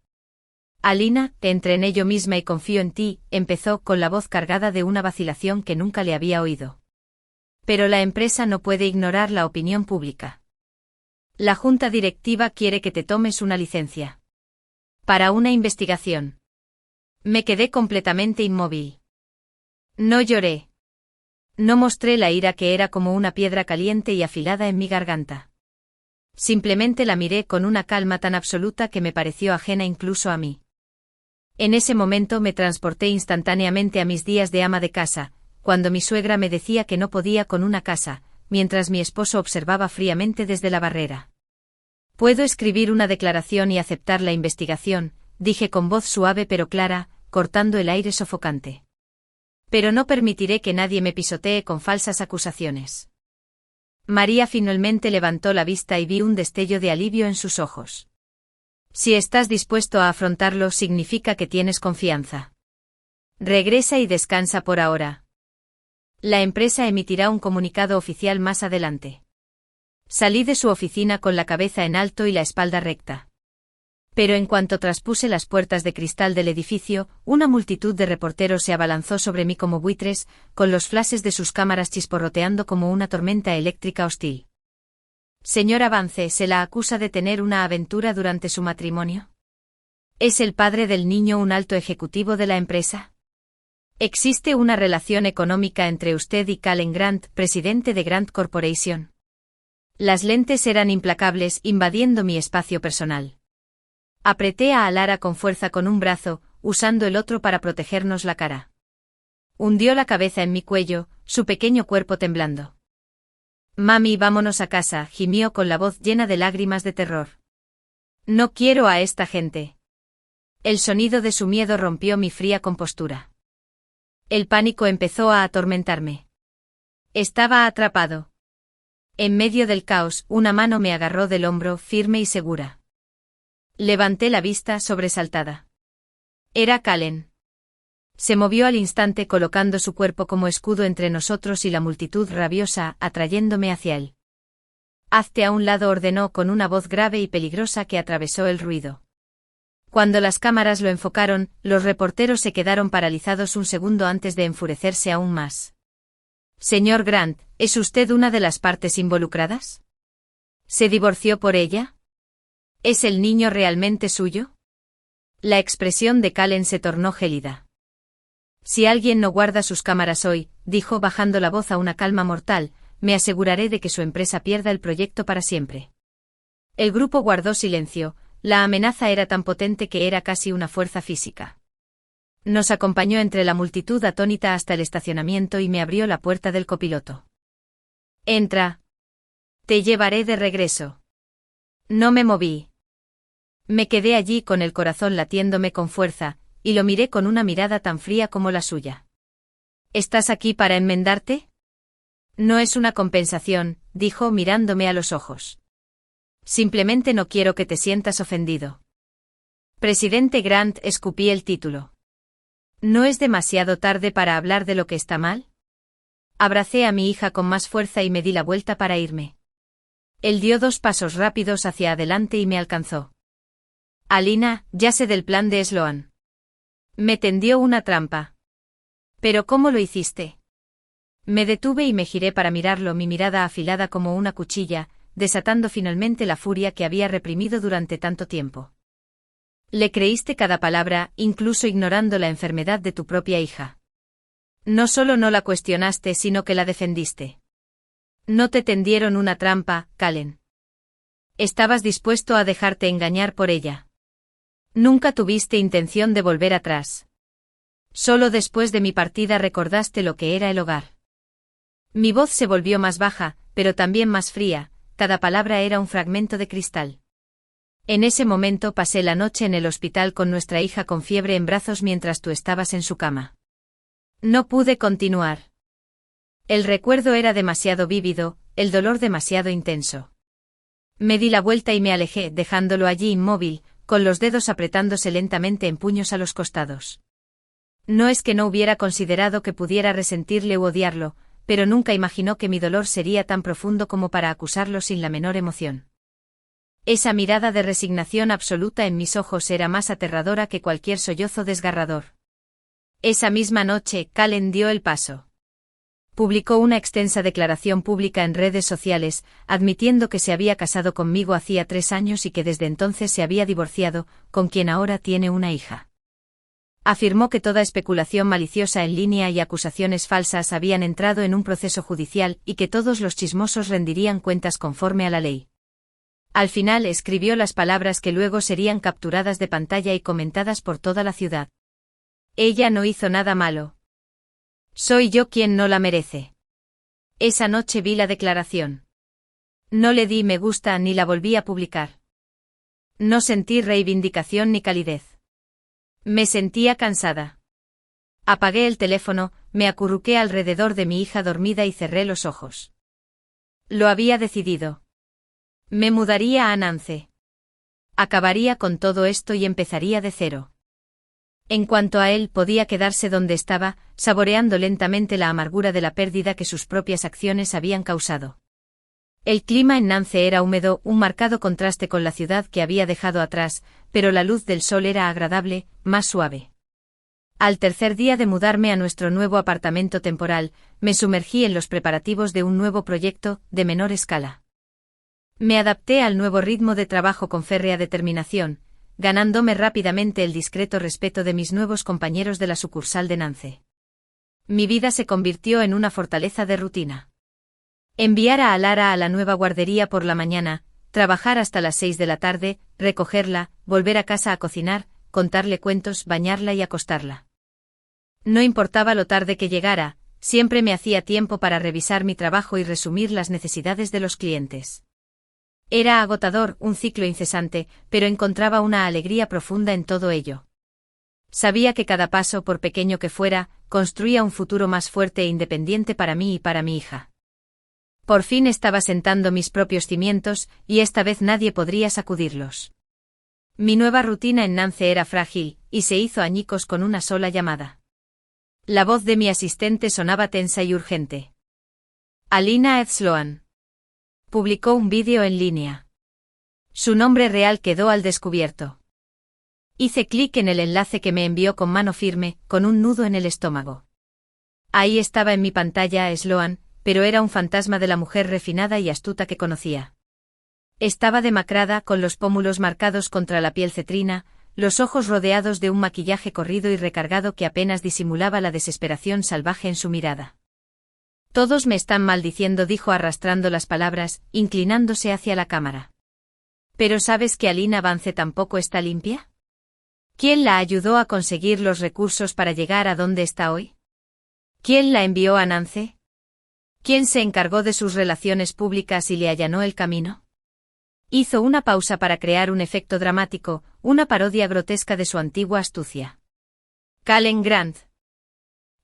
Alina, te entrené yo misma y confío en ti, empezó con la voz cargada de una vacilación que nunca le había oído. Pero la empresa no puede ignorar la opinión pública. La junta directiva quiere que te tomes una licencia. Para una investigación. Me quedé completamente inmóvil. No lloré. No mostré la ira que era como una piedra caliente y afilada en mi garganta. Simplemente la miré con una calma tan absoluta que me pareció ajena incluso a mí. En ese momento me transporté instantáneamente a mis días de ama de casa, cuando mi suegra me decía que no podía con una casa, mientras mi esposo observaba fríamente desde la barrera. «Puedo escribir una declaración y aceptar la investigación», dije con voz suave pero clara, cortando el aire sofocante. «Pero no permitiré que nadie me pisotee con falsas acusaciones». María finalmente levantó la vista y vi un destello de alivio en sus ojos. «Si estás dispuesto a afrontarlo, significa que tienes confianza. Regresa y descansa por ahora. La empresa emitirá un comunicado oficial más adelante». Salí de su oficina con la cabeza en alto y la espalda recta. Pero en cuanto traspuse las puertas de cristal del edificio, una multitud de reporteros se abalanzó sobre mí como buitres, con los flashes de sus cámaras chisporroteando como una tormenta eléctrica hostil. «Señor Avance, ¿se la acusa de tener una aventura durante su matrimonio? ¿Es el padre del niño un alto ejecutivo de la empresa? ¿Existe una relación económica entre usted y Callen Grant, presidente de Grant Corporation?» Las lentes eran implacables, invadiendo mi espacio personal. Apreté a Alara con fuerza con un brazo, usando el otro para protegernos la cara. Hundió la cabeza en mi cuello, su pequeño cuerpo temblando. «Mami, vámonos a casa», gimió con la voz llena de lágrimas de terror. «No quiero a esta gente». El sonido de su miedo rompió mi fría compostura. El pánico empezó a atormentarme. Estaba atrapado. En medio del caos, una mano me agarró del hombro, firme y segura. Levanté la vista, sobresaltada. Era Callen. Se movió al instante colocando su cuerpo como escudo entre nosotros y la multitud rabiosa, atrayéndome hacia él. «Hazte a un lado», ordenó con una voz grave y peligrosa que atravesó el ruido. Cuando las cámaras lo enfocaron, los reporteros se quedaron paralizados un segundo antes de enfurecerse aún más. «Señor Grant, ¿es usted una de las partes involucradas? ¿Se divorció por ella? ¿Es el niño realmente suyo?» La expresión de Callen se tornó gélida. «Si alguien no guarda sus cámaras hoy», dijo bajando la voz a una calma mortal, «me aseguraré de que su empresa pierda el proyecto para siempre». El grupo guardó silencio, la amenaza era tan potente que era casi una fuerza física. Nos acompañó entre la multitud atónita hasta el estacionamiento y me abrió la puerta del copiloto. «Entra. Te llevaré de regreso». No me moví. Me quedé allí con el corazón latiéndome con fuerza, y lo miré con una mirada tan fría como la suya. «¿Estás aquí para enmendarte?» «No es una compensación», dijo mirándome a los ojos. «Simplemente no quiero que te sientas ofendido». «Presidente Grant», escupí el título. «¿No es demasiado tarde para hablar de lo que está mal?» Abracé a mi hija con más fuerza y me di la vuelta para irme. Él dio 2 pasos rápidos hacia adelante y me alcanzó. «Alina, ya sé del plan de Sloan. Me tendió una trampa». «¿Pero cómo lo hiciste?» Me detuve y me giré para mirarlo, mi mirada afilada como una cuchilla, desatando finalmente la furia que había reprimido durante tanto tiempo. «Le creíste cada palabra, incluso ignorando la enfermedad de tu propia hija. No solo no la cuestionaste, sino que la defendiste. No te tendieron una trampa, Callen. Estabas dispuesto a dejarte engañar por ella. Nunca tuviste intención de volver atrás. Solo después de mi partida recordaste lo que era el hogar». Mi voz se volvió más baja, pero también más fría, cada palabra era un fragmento de cristal. «En ese momento pasé la noche en el hospital con nuestra hija con fiebre en brazos mientras tú estabas en su cama. No pude continuar. El recuerdo era demasiado vívido, el dolor demasiado intenso. Me di la vuelta y me alejé, dejándolo allí inmóvil, con los dedos apretándose lentamente en puños a los costados. No es que no hubiera considerado que pudiera resentirle u odiarlo, pero nunca imaginó que mi dolor sería tan profundo como para acusarlo sin la menor emoción. Esa mirada de resignación absoluta en mis ojos era más aterradora que cualquier sollozo desgarrador. Esa misma noche, Callen dio el paso. Publicó una extensa declaración pública en redes sociales, admitiendo que se había casado conmigo hacía 3 años y que desde entonces se había divorciado, con quien ahora tiene una hija. Afirmó que toda especulación maliciosa en línea y acusaciones falsas habían entrado en un proceso judicial y que todos los chismosos rendirían cuentas conforme a la ley. Al final escribió las palabras que luego serían capturadas de pantalla y comentadas por toda la ciudad. Ella no hizo nada malo. Soy yo quien no la merece. Esa noche vi la declaración. No le di me gusta ni la volví a publicar. No sentí reivindicación ni calidez. Me sentía cansada. Apagué el teléfono, me acurruqué alrededor de mi hija dormida y cerré los ojos. Lo había decidido. Me mudaría a Nance. Acabaría con todo esto y empezaría de cero. En cuanto a él, podía quedarse donde estaba, saboreando lentamente la amargura de la pérdida que sus propias acciones habían causado. El clima en Nance era húmedo, un marcado contraste con la ciudad que había dejado atrás, pero la luz del sol era agradable, más suave. Al tercer día de mudarme a nuestro nuevo apartamento temporal, me sumergí en los preparativos de un nuevo proyecto, de menor escala. Me adapté al nuevo ritmo de trabajo con férrea determinación, ganándome rápidamente el discreto respeto de mis nuevos compañeros de la sucursal de Nance. Mi vida se convirtió en una fortaleza de rutina. Enviar a Alara a la nueva guardería por la mañana, trabajar hasta las 6 de la tarde, recogerla, volver a casa a cocinar, contarle cuentos, bañarla y acostarla. No importaba lo tarde que llegara, siempre me hacía tiempo para revisar mi trabajo y resumir las necesidades de los clientes. Era agotador, un ciclo incesante, pero encontraba una alegría profunda en todo ello. Sabía que cada paso, por pequeño que fuera, construía un futuro más fuerte e independiente para mí y para mi hija. Por fin estaba sentando mis propios cimientos, y esta vez nadie podría sacudirlos. Mi nueva rutina en Nance era frágil, y se hizo añicos con una sola llamada. La voz de mi asistente sonaba tensa y urgente. Alina Sloan. Publicó un vídeo en línea. Su nombre real quedó al descubierto. Hice clic en el enlace que me envió con mano firme, con un nudo en el estómago. Ahí estaba en mi pantalla Sloan, pero era un fantasma de la mujer refinada y astuta que conocía. Estaba demacrada, con los pómulos marcados contra la piel cetrina, los ojos rodeados de un maquillaje corrido y recargado que apenas disimulaba la desesperación salvaje en su mirada. Todos me están maldiciendo, dijo arrastrando las palabras, inclinándose hacia la cámara. ¿Pero sabes que Alina Vance tampoco está limpia? ¿Quién la ayudó a conseguir los recursos para llegar a donde está hoy? ¿Quién la envió a Nance? ¿Quién se encargó de sus relaciones públicas y le allanó el camino? Hizo una pausa para crear un efecto dramático, una parodia grotesca de su antigua astucia. Calen Grant.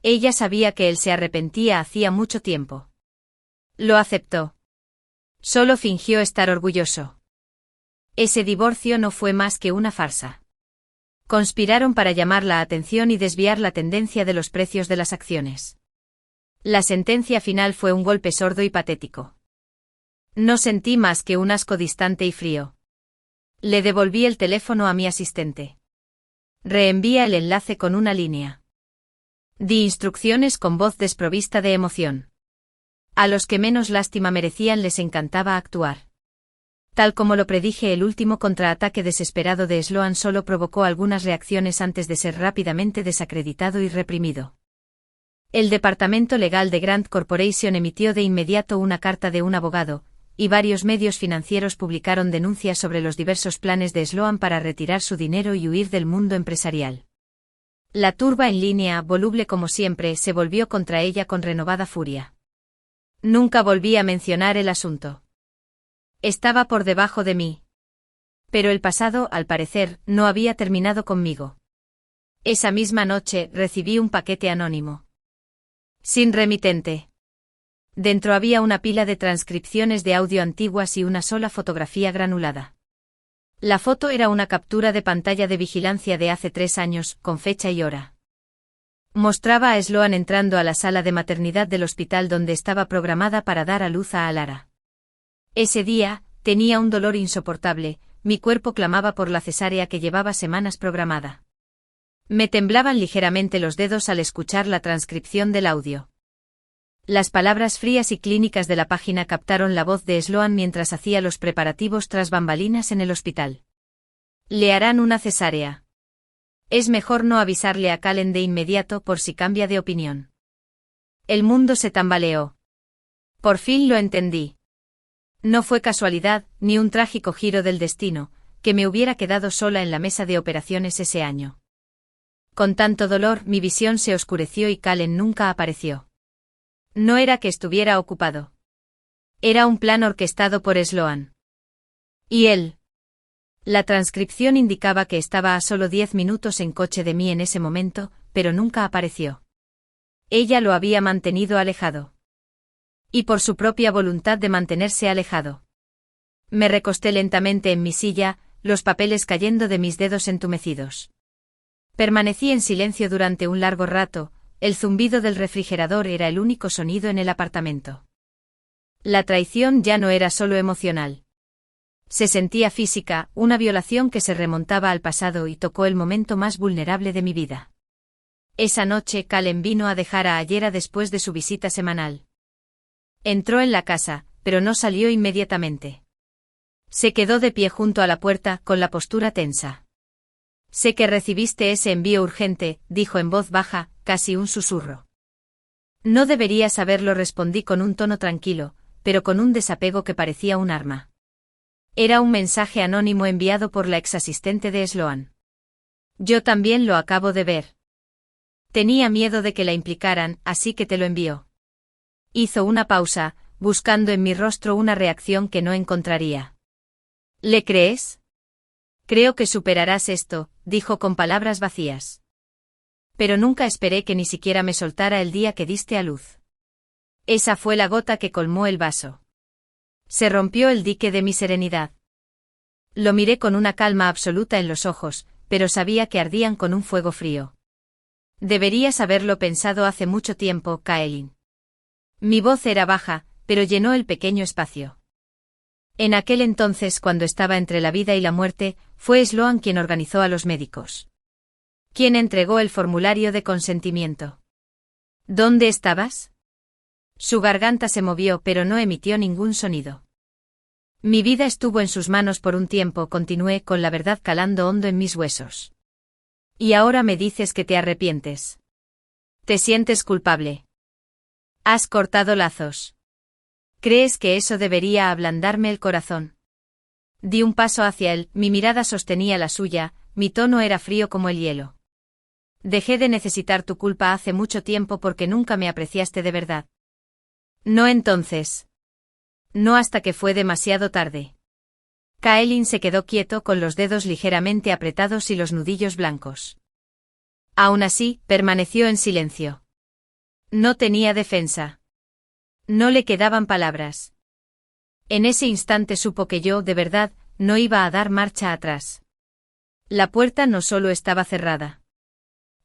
Ella sabía que él se arrepentía hacía mucho tiempo. Lo aceptó. Solo fingió estar orgulloso. Ese divorcio no fue más que una farsa. Conspiraron para llamar la atención y desviar la tendencia de los precios de las acciones. La sentencia final fue un golpe sordo y patético. No sentí más que un asco distante y frío. Le devolví el teléfono a mi asistente. Reenvía el enlace con una línea. Di instrucciones con voz desprovista de emoción. A los que menos lástima merecían les encantaba actuar. Tal como lo predije, el último contraataque desesperado de Sloan solo provocó algunas reacciones antes de ser rápidamente desacreditado y reprimido. El departamento legal de Grant Corporation emitió de inmediato una carta de un abogado, y varios medios financieros publicaron denuncias sobre los diversos planes de Sloan para retirar su dinero y huir del mundo empresarial. La turba en línea, voluble como siempre, se volvió contra ella con renovada furia. Nunca volví a mencionar el asunto. Estaba por debajo de mí. Pero el pasado, al parecer, no había terminado conmigo. Esa misma noche, recibí un paquete anónimo. Sin remitente. Dentro había una pila de transcripciones de audio antiguas y una sola fotografía granulada. La foto era una captura de pantalla de vigilancia de hace 3 años, con fecha y hora. Mostraba a Sloan entrando a la sala de maternidad del hospital donde estaba programada para dar a luz a Alara. Ese día, tenía un dolor insoportable, mi cuerpo clamaba por la cesárea que llevaba semanas programada. Me temblaban ligeramente los dedos al escuchar la transcripción del audio. Las palabras frías y clínicas de la página captaron la voz de Sloan mientras hacía los preparativos tras bambalinas en el hospital. Le harán una cesárea. Es mejor no avisarle a Calen de inmediato por si cambia de opinión. El mundo se tambaleó. Por fin lo entendí. No fue casualidad, ni un trágico giro del destino, que me hubiera quedado sola en la mesa de operaciones ese año. Con tanto dolor, mi visión se oscureció y Kallen nunca apareció. No era que estuviera ocupado. Era un plan orquestado por Sloan. ¿Y él? La transcripción indicaba que estaba a solo 10 minutos en coche de mí en ese momento, pero nunca apareció. Ella lo había mantenido alejado. Y por su propia voluntad de mantenerse alejado. Me recosté lentamente en mi silla, los papeles cayendo de mis dedos entumecidos. Permanecí en silencio durante un largo rato, el zumbido del refrigerador era el único sonido en el apartamento. La traición ya no era solo emocional. Se sentía física, una violación que se remontaba al pasado y tocó el momento más vulnerable de mi vida. Esa noche Kallen vino a dejar a Ayera después de su visita semanal. Entró en la casa, pero no salió inmediatamente. Se quedó de pie junto a la puerta, con la postura tensa. Sé que recibiste ese envío urgente, dijo en voz baja, casi un susurro. No deberías haberlo, respondí con un tono tranquilo, pero con un desapego que parecía un arma. Era un mensaje anónimo enviado por la exasistente de Sloan. Yo también lo acabo de ver. Tenía miedo de que la implicaran, así que te lo envió. Hizo una pausa, buscando en mi rostro una reacción que no encontraría. ¿Le crees? Creo que superarás esto, dijo con palabras vacías. Pero nunca esperé que ni siquiera me soltara el día que diste a luz. Esa fue la gota que colmó el vaso. Se rompió el dique de mi serenidad. Lo miré con una calma absoluta en los ojos, pero sabía que ardían con un fuego frío. Deberías haberlo pensado hace mucho tiempo, Kaelin. Mi voz era baja, pero llenó el pequeño espacio. En aquel entonces, cuando estaba entre la vida y la muerte, fue Sloan quien organizó a los médicos. Quien entregó el formulario de consentimiento. ¿Dónde estabas? Su garganta se movió, pero no emitió ningún sonido. Mi vida estuvo en sus manos por un tiempo, continué con la verdad calando hondo en mis huesos. Y ahora me dices que te arrepientes. ¿Te sientes culpable? Has cortado lazos. ¿Crees que eso debería ablandarme el corazón? Di un paso hacia él, mi mirada sostenía la suya, mi tono era frío como el hielo. Dejé de necesitar tu culpa hace mucho tiempo porque nunca me apreciaste de verdad. No entonces. No hasta que fue demasiado tarde. Kaelin se quedó quieto con los dedos ligeramente apretados y los nudillos blancos. Aún así, permaneció en silencio. No tenía defensa. No le quedaban palabras. En ese instante supo que yo, de verdad, no iba a dar marcha atrás. La puerta no solo estaba cerrada.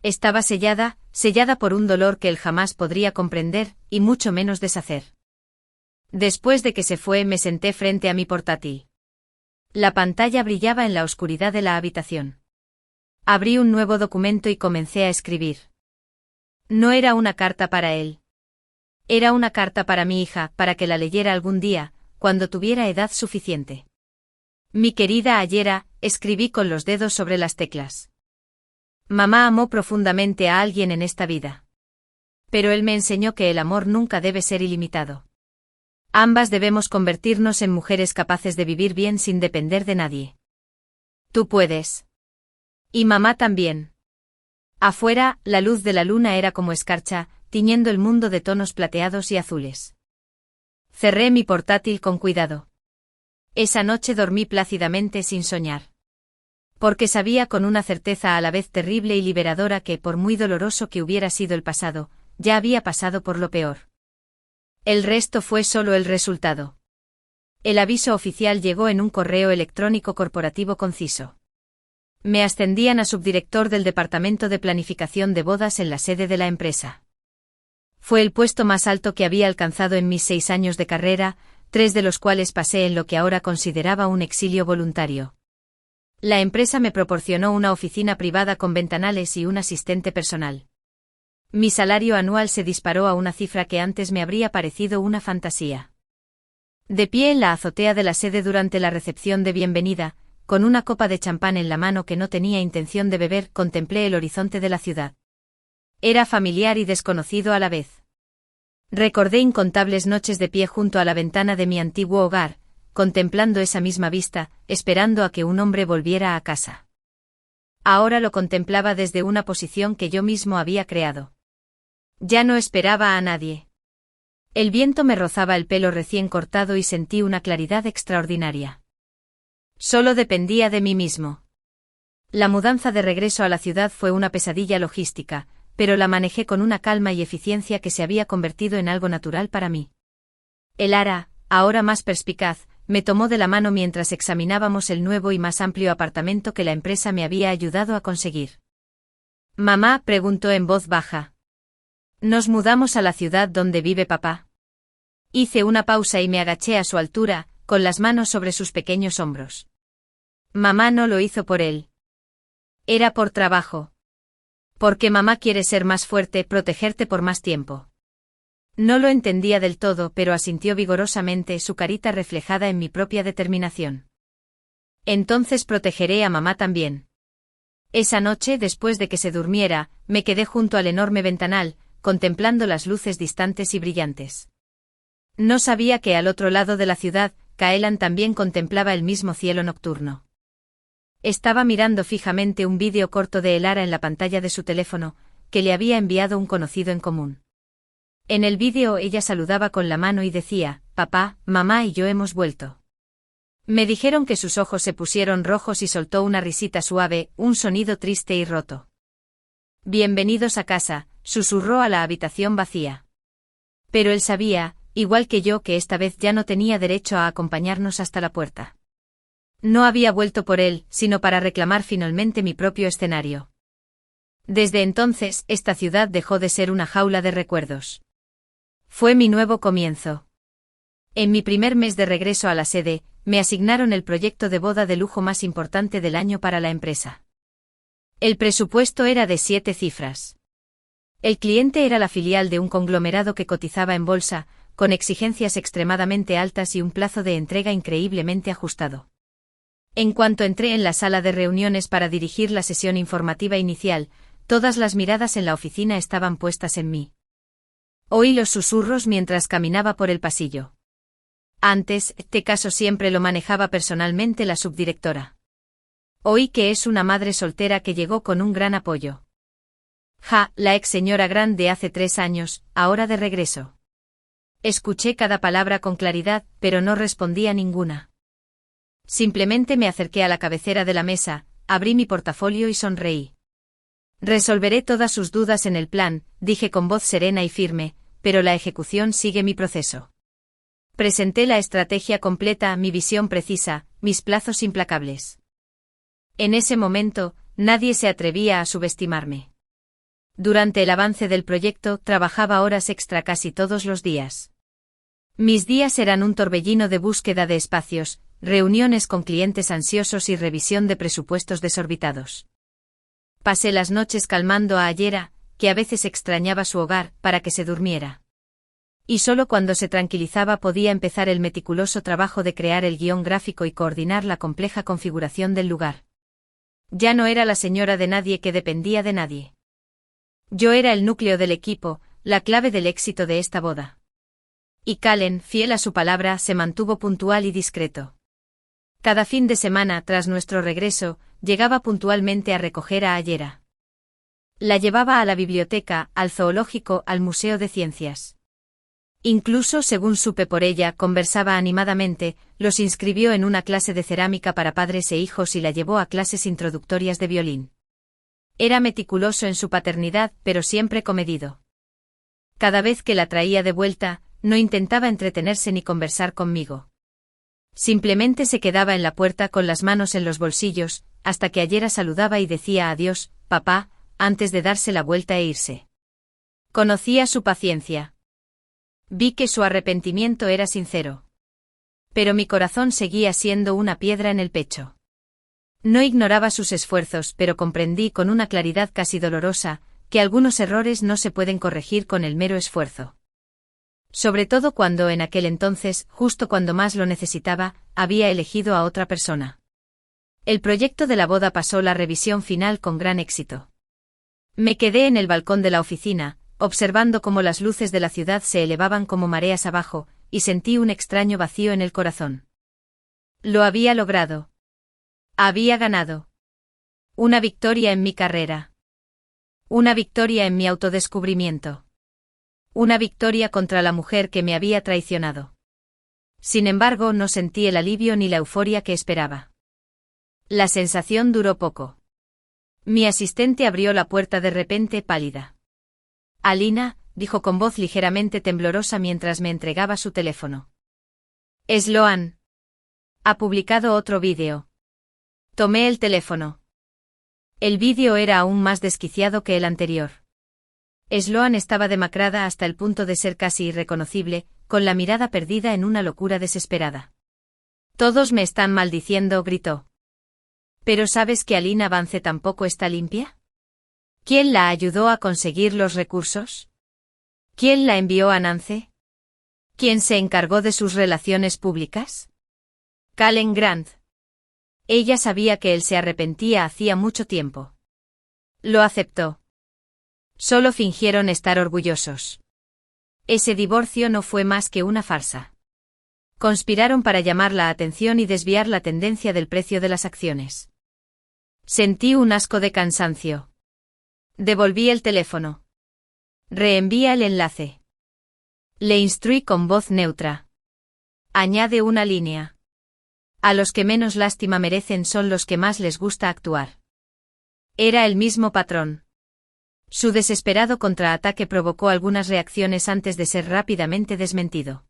Estaba sellada, sellada por un dolor que él jamás podría comprender, y mucho menos deshacer. Después de que se fue, me senté frente a mi portátil. La pantalla brillaba en la oscuridad de la habitación. Abrí un nuevo documento y comencé a escribir. No era una carta para él. Era una carta para mi hija, para que la leyera algún día, cuando tuviera edad suficiente. Mi querida Ayera, escribí con los dedos sobre las teclas. Mamá amó profundamente a alguien en esta vida. Pero él me enseñó que el amor nunca debe ser ilimitado. Ambas debemos convertirnos en mujeres capaces de vivir bien sin depender de nadie. Tú puedes. Y mamá también. Afuera, la luz de la luna era como escarcha, tiñendo el mundo de tonos plateados y azules. Cerré mi portátil con cuidado. Esa noche dormí plácidamente sin soñar. Porque sabía con una certeza a la vez terrible y liberadora que, por muy doloroso que hubiera sido el pasado, ya había pasado por lo peor. El resto fue solo el resultado. El aviso oficial llegó en un correo electrónico corporativo conciso. Me ascendían a subdirector del Departamento de Planificación de Bodas en la sede de la empresa. Fue el puesto más alto que había alcanzado en mis 6 años de carrera, 3 de los cuales pasé en lo que ahora consideraba un exilio voluntario. La empresa me proporcionó una oficina privada con ventanales y un asistente personal. Mi salario anual se disparó a una cifra que antes me habría parecido una fantasía. De pie en la azotea de la sede durante la recepción de bienvenida, con una copa de champán en la mano que no tenía intención de beber, contemplé el horizonte de la ciudad. Era familiar y desconocido a la vez. Recordé incontables noches de pie junto a la ventana de mi antiguo hogar, contemplando esa misma vista, esperando a que un hombre volviera a casa. Ahora lo contemplaba desde una posición que yo mismo había creado. Ya no esperaba a nadie. El viento me rozaba el pelo recién cortado y sentí una claridad extraordinaria. Solo dependía de mí mismo. La mudanza de regreso a la ciudad fue una pesadilla logística, pero la manejé con una calma y eficiencia que se había convertido en algo natural para mí. El Ara, ahora más perspicaz, me tomó de la mano mientras examinábamos el nuevo y más amplio apartamento que la empresa me había ayudado a conseguir. «Mamá», preguntó en voz baja. «¿Nos mudamos a la ciudad donde vive papá?» Hice una pausa y me agaché a su altura, con las manos sobre sus pequeños hombros. Mamá no lo hizo por él. Era por trabajo. Porque mamá quiere ser más fuerte, protegerte por más tiempo. No lo entendía del todo, pero asintió vigorosamente, su carita reflejada en mi propia determinación. Entonces protegeré a mamá también. Esa noche, después de que se durmiera, me quedé junto al enorme ventanal, contemplando las luces distantes y brillantes. No sabía que al otro lado de la ciudad, Kaelan también contemplaba el mismo cielo nocturno. Estaba mirando fijamente un vídeo corto de Elara en la pantalla de su teléfono, que le había enviado un conocido en común. En el vídeo ella saludaba con la mano y decía: «Papá, mamá y yo hemos vuelto». Me dijeron que sus ojos se pusieron rojos y soltó una risita suave, un sonido triste y roto. «Bienvenidos a casa», susurró a la habitación vacía. Pero él sabía, igual que yo, que esta vez ya no tenía derecho a acompañarnos hasta la puerta. No había vuelto por él, sino para reclamar finalmente mi propio escenario. Desde entonces, esta ciudad dejó de ser una jaula de recuerdos. Fue mi nuevo comienzo. En mi primer mes de regreso a la sede, me asignaron el proyecto de boda de lujo más importante del año para la empresa. El presupuesto era de 7 cifras. El cliente era la filial de un conglomerado que cotizaba en bolsa, con exigencias extremadamente altas y un plazo de entrega increíblemente ajustado. En cuanto entré en la sala de reuniones para dirigir la sesión informativa inicial, todas las miradas en la oficina estaban puestas en mí. Oí los susurros mientras caminaba por el pasillo. Antes, este caso siempre lo manejaba personalmente la subdirectora. Oí que es una madre soltera que llegó con un gran apoyo. La ex señora Grant de hace 3 años, ahora de regreso. Escuché cada palabra con claridad, pero no respondí a ninguna. Simplemente me acerqué a la cabecera de la mesa, abrí mi portafolio y sonreí. Resolveré todas sus dudas en el plan, dije con voz serena y firme, pero la ejecución sigue mi proceso. Presenté la estrategia completa, mi visión precisa, mis plazos implacables. En ese momento, nadie se atrevía a subestimarme. Durante el avance del proyecto, trabajaba horas extra casi todos los días. Mis días eran un torbellino de búsqueda de espacios, reuniones con clientes ansiosos y revisión de presupuestos desorbitados. Pasé las noches calmando a Ayera, que a veces extrañaba su hogar, para que se durmiera. Y solo cuando se tranquilizaba podía empezar el meticuloso trabajo de crear el guión gráfico y coordinar la compleja configuración del lugar. Ya no era la señora de nadie que dependía de nadie. Yo era el núcleo del equipo, la clave del éxito de esta boda. Y Kallen, fiel a su palabra, se mantuvo puntual y discreto. Cada fin de semana, tras nuestro regreso, llegaba puntualmente a recoger a Ayera. La llevaba a la biblioteca, al zoológico, al museo de ciencias. Incluso, según supe por ella, conversaba animadamente, los inscribió en una clase de cerámica para padres e hijos y la llevó a clases introductorias de violín. Era meticuloso en su paternidad, pero siempre comedido. Cada vez que la traía de vuelta, no intentaba entretenerse ni conversar conmigo. Simplemente se quedaba en la puerta con las manos en los bolsillos, hasta que Ayera saludaba y decía adiós, papá, antes de darse la vuelta e irse. Conocía su paciencia. Vi que su arrepentimiento era sincero. Pero mi corazón seguía siendo una piedra en el pecho. No ignoraba sus esfuerzos, pero comprendí con una claridad casi dolorosa, que algunos errores no se pueden corregir con el mero esfuerzo. Sobre todo cuando en aquel entonces, justo cuando más lo necesitaba, había elegido a otra persona. El proyecto de la boda pasó la revisión final con gran éxito. Me quedé en el balcón de la oficina, observando cómo las luces de la ciudad se elevaban como mareas abajo, y sentí un extraño vacío en el corazón. Lo había logrado. Había ganado. Una victoria en mi carrera. Una victoria en mi autodescubrimiento. Una victoria contra la mujer que me había traicionado. Sin embargo, no sentí el alivio ni la euforia que esperaba. La sensación duró poco. Mi asistente abrió la puerta de repente pálida. Alina, dijo con voz ligeramente temblorosa mientras me entregaba su teléfono. Sloan. Ha publicado otro vídeo. Tomé el teléfono. El vídeo era aún más desquiciado que el anterior. Sloan estaba demacrada hasta el punto de ser casi irreconocible, con la mirada perdida en una locura desesperada. Todos me están maldiciendo, gritó. ¿Pero sabes que Alina Vance tampoco está limpia? ¿Quién la ayudó a conseguir los recursos? ¿Quién la envió a Nance? ¿Quién se encargó de sus relaciones públicas? Calen Grant. Ella sabía que él se arrepentía hacía mucho tiempo. Lo aceptó. Solo fingieron estar orgullosos. Ese divorcio no fue más que una farsa. Conspiraron para llamar la atención y desviar la tendencia del precio de las acciones. Sentí un asco de cansancio. Devolví el teléfono. Reenvía el enlace. Le instruí con voz neutra. Añade una línea. A los que menos lástima merecen son los que más les gusta actuar. Era el mismo patrón. Su desesperado contraataque provocó algunas reacciones antes de ser rápidamente desmentido.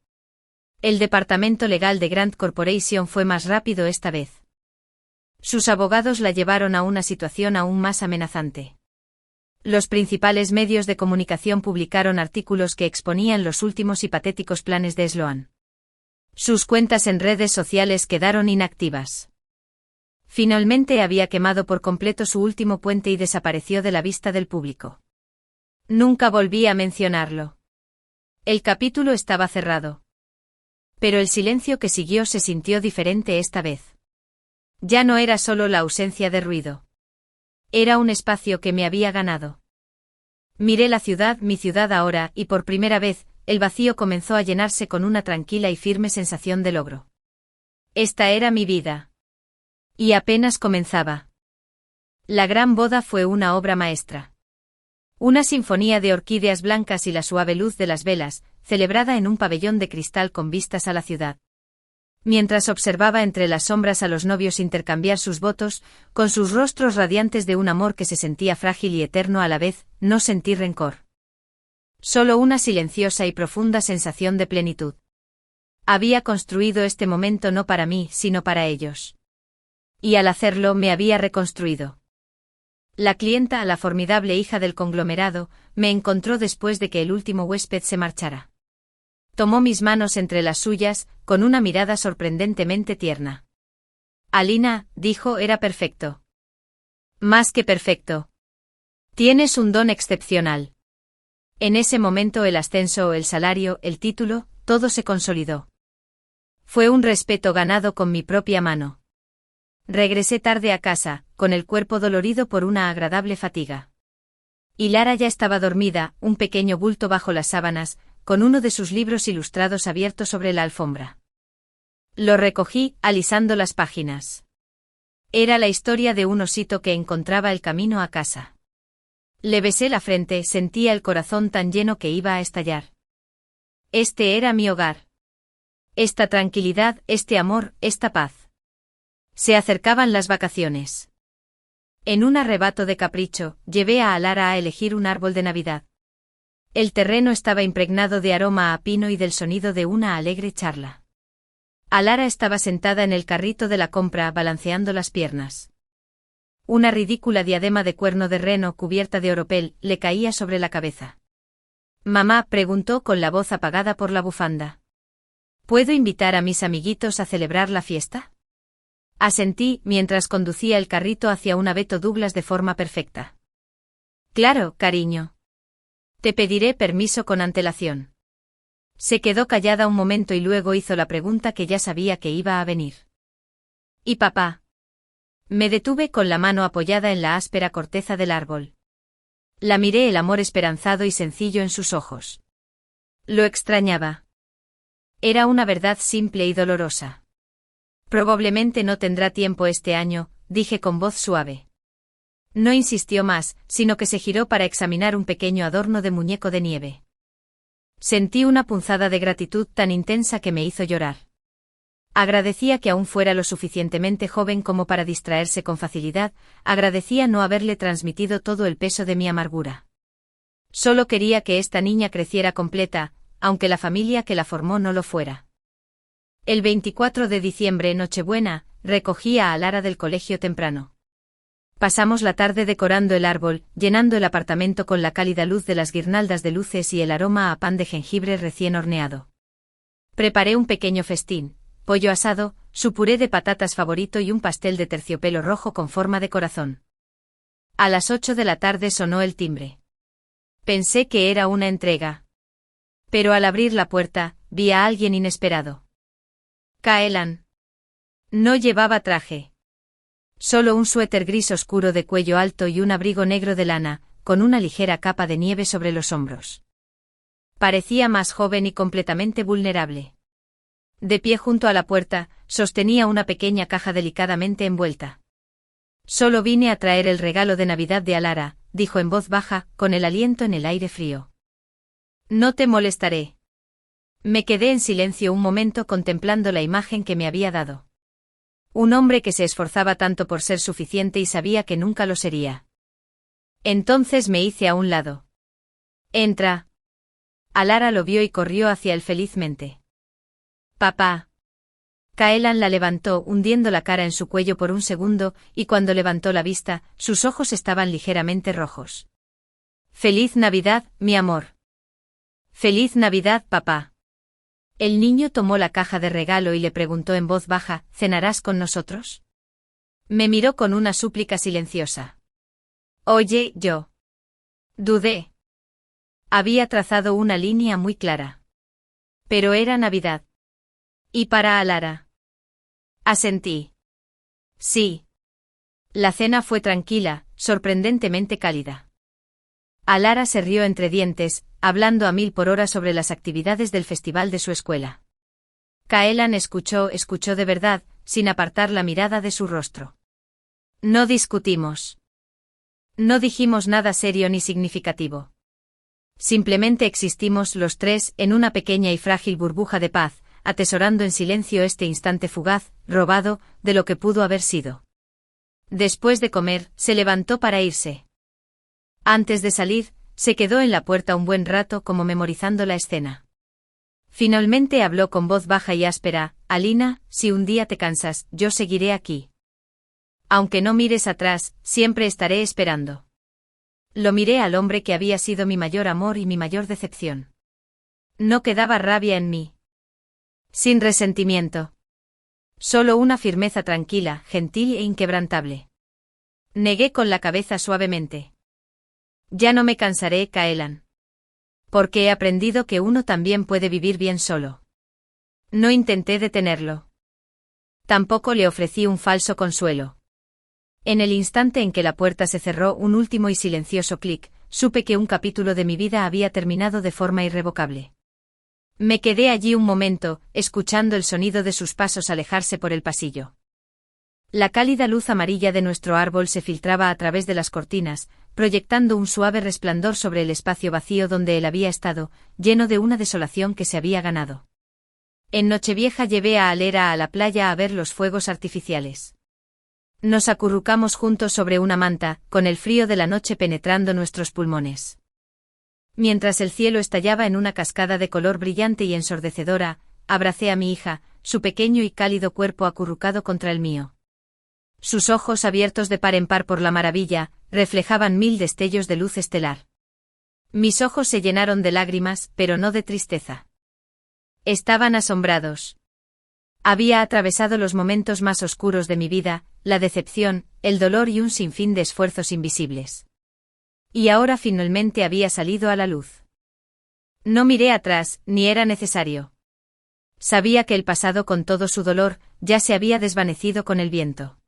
El departamento legal de Grant Corporation fue más rápido esta vez. Sus abogados la llevaron a una situación aún más amenazante. Los principales medios de comunicación publicaron artículos que exponían los últimos y patéticos planes de Sloan. Sus cuentas en redes sociales quedaron inactivas. Finalmente había quemado por completo su último puente y desapareció de la vista del público. Nunca volví a mencionarlo. El capítulo estaba cerrado. Pero el silencio que siguió se sintió diferente esta vez. Ya no era solo la ausencia de ruido. Era un espacio que me había ganado. Miré la ciudad, mi ciudad ahora, y por primera vez, el vacío comenzó a llenarse con una tranquila y firme sensación de logro. Esta era mi vida. Y apenas comenzaba. La gran boda fue una obra maestra. Una sinfonía de orquídeas blancas y la suave luz de las velas, celebrada en un pabellón de cristal con vistas a la ciudad. Mientras observaba entre las sombras a los novios intercambiar sus votos, con sus rostros radiantes de un amor que se sentía frágil y eterno a la vez, no sentí rencor. Solo una silenciosa y profunda sensación de plenitud. Había construido este momento no para mí, sino para ellos. Y al hacerlo me había reconstruido. La clienta, la formidable hija del conglomerado, me encontró después de que el último huésped se marchara. Tomó mis manos entre las suyas, con una mirada sorprendentemente tierna. Alina, dijo, era perfecto. Más que perfecto. Tienes un don excepcional. En ese momento el ascenso, el salario, el título, todo se consolidó. Fue un respeto ganado con mi propia mano. Regresé tarde a casa, con el cuerpo dolorido por una agradable fatiga. Y Lara ya estaba dormida, un pequeño bulto bajo las sábanas, con uno de sus libros ilustrados abierto sobre la alfombra. Lo recogí, alisando las páginas. Era la historia de un osito que encontraba el camino a casa. Le besé la frente, sentía el corazón tan lleno que iba a estallar. Este era mi hogar. Esta tranquilidad, este amor, esta paz. Se acercaban las vacaciones. En un arrebato de capricho, llevé a Lara a elegir un árbol de Navidad. El terreno estaba impregnado de aroma a pino y del sonido de una alegre charla. Lara estaba sentada en el carrito de la compra, balanceando las piernas. Una ridícula diadema de cuerno de reno cubierta de oropel le caía sobre la cabeza. «Mamá», preguntó con la voz apagada por la bufanda. «¿Puedo invitar a mis amiguitos a celebrar la fiesta?» Asentí, mientras conducía el carrito hacia un abeto Douglas de forma perfecta. «Claro, cariño. Te pediré permiso con antelación». Se quedó callada un momento y luego hizo la pregunta que ya sabía que iba a venir. «¿Y papá?» Me detuve con la mano apoyada en la áspera corteza del árbol. La miré, el amor esperanzado y sencillo en sus ojos. Lo extrañaba. Era una verdad simple y dolorosa. Probablemente no tendrá tiempo este año, dije con voz suave. No insistió más, sino que se giró para examinar un pequeño adorno de muñeco de nieve. Sentí una punzada de gratitud tan intensa que me hizo llorar. Agradecía que aún fuera lo suficientemente joven como para distraerse con facilidad, agradecía no haberle transmitido todo el peso de mi amargura. Solo quería que esta niña creciera completa, aunque la familia que la formó no lo fuera. El 24 de diciembre, Nochebuena, recogí a Lara del colegio temprano. Pasamos la tarde decorando el árbol, llenando el apartamento con la cálida luz de las guirnaldas de luces y el aroma a pan de jengibre recién horneado. Preparé un pequeño festín, pollo asado, su puré de patatas favorito y un pastel de terciopelo rojo con forma de corazón. A las 8 de la tarde sonó el timbre. Pensé que era una entrega. Pero al abrir la puerta, vi a alguien inesperado. Caelan. No llevaba traje. Solo un suéter gris oscuro de cuello alto y un abrigo negro de lana, con una ligera capa de nieve sobre los hombros. Parecía más joven y completamente vulnerable. De pie junto a la puerta, sostenía una pequeña caja delicadamente envuelta. Solo vine a traer el regalo de Navidad de Alara, dijo en voz baja, con el aliento en el aire frío. No te molestaré. Me quedé en silencio un momento contemplando la imagen que me había dado. Un hombre que se esforzaba tanto por ser suficiente y sabía que nunca lo sería. Entonces me hice a un lado. Entra. Alara lo vio y corrió hacia él felizmente. Papá. Caelan la levantó hundiendo la cara en su cuello por un segundo, y cuando levantó la vista, sus ojos estaban ligeramente rojos. Feliz Navidad, mi amor. Feliz Navidad, papá. El niño tomó la caja de regalo y le preguntó en voz baja, ¿cenarás con nosotros? Me miró con una súplica silenciosa. Oye, yo. Dudé. Había trazado una línea muy clara. Pero era Navidad. ¿Y para Alara? Asentí. Sí. La cena fue tranquila, sorprendentemente cálida. Alara se rió entre dientes, hablando a 1000 por hora sobre las actividades del festival de su escuela. Caelan escuchó de verdad, sin apartar la mirada de su rostro. No discutimos. No dijimos nada serio ni significativo. Simplemente existimos los tres en una pequeña y frágil burbuja de paz, atesorando en silencio este instante fugaz, robado, de lo que pudo haber sido. Después de comer, se levantó para irse. Antes de salir, se quedó en la puerta un buen rato como memorizando la escena. Finalmente habló con voz baja y áspera, Alina, si un día te cansas, yo seguiré aquí. Aunque no mires atrás, siempre estaré esperando. Lo miré al hombre que había sido mi mayor amor y mi mayor decepción. No quedaba rabia en mí. Sin resentimiento. Solo una firmeza tranquila, gentil e inquebrantable. Negué con la cabeza suavemente. Ya no me cansaré, Caelan. Porque he aprendido que uno también puede vivir bien solo. No intenté detenerlo. Tampoco le ofrecí un falso consuelo. En el instante en que la puerta se cerró un último y silencioso clic, supe que un capítulo de mi vida había terminado de forma irrevocable. Me quedé allí un momento, escuchando el sonido de sus pasos alejarse por el pasillo. La cálida luz amarilla de nuestro árbol se filtraba a través de las cortinas, proyectando un suave resplandor sobre el espacio vacío donde él había estado, lleno de una desolación que se había ganado. En Nochevieja llevé a Alera a la playa a ver los fuegos artificiales. Nos acurrucamos juntos sobre una manta, con el frío de la noche penetrando nuestros pulmones. Mientras el cielo estallaba en una cascada de color brillante y ensordecedora, abracé a mi hija, su pequeño y cálido cuerpo acurrucado contra el mío. Sus ojos abiertos de par en par por la maravilla, reflejaban 1000 destellos de luz estelar. Mis ojos se llenaron de lágrimas, pero no de tristeza. Estaban asombrados. Había atravesado los momentos más oscuros de mi vida, la decepción, el dolor y un sinfín de esfuerzos invisibles. Y ahora finalmente había salido a la luz. No miré atrás, ni era necesario. Sabía que el pasado con todo su dolor, ya se había desvanecido con el viento.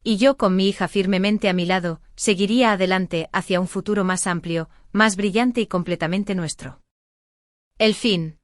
Y yo con mi hija firmemente a mi lado, seguiría adelante hacia un futuro más amplio, más brillante y completamente nuestro. El fin.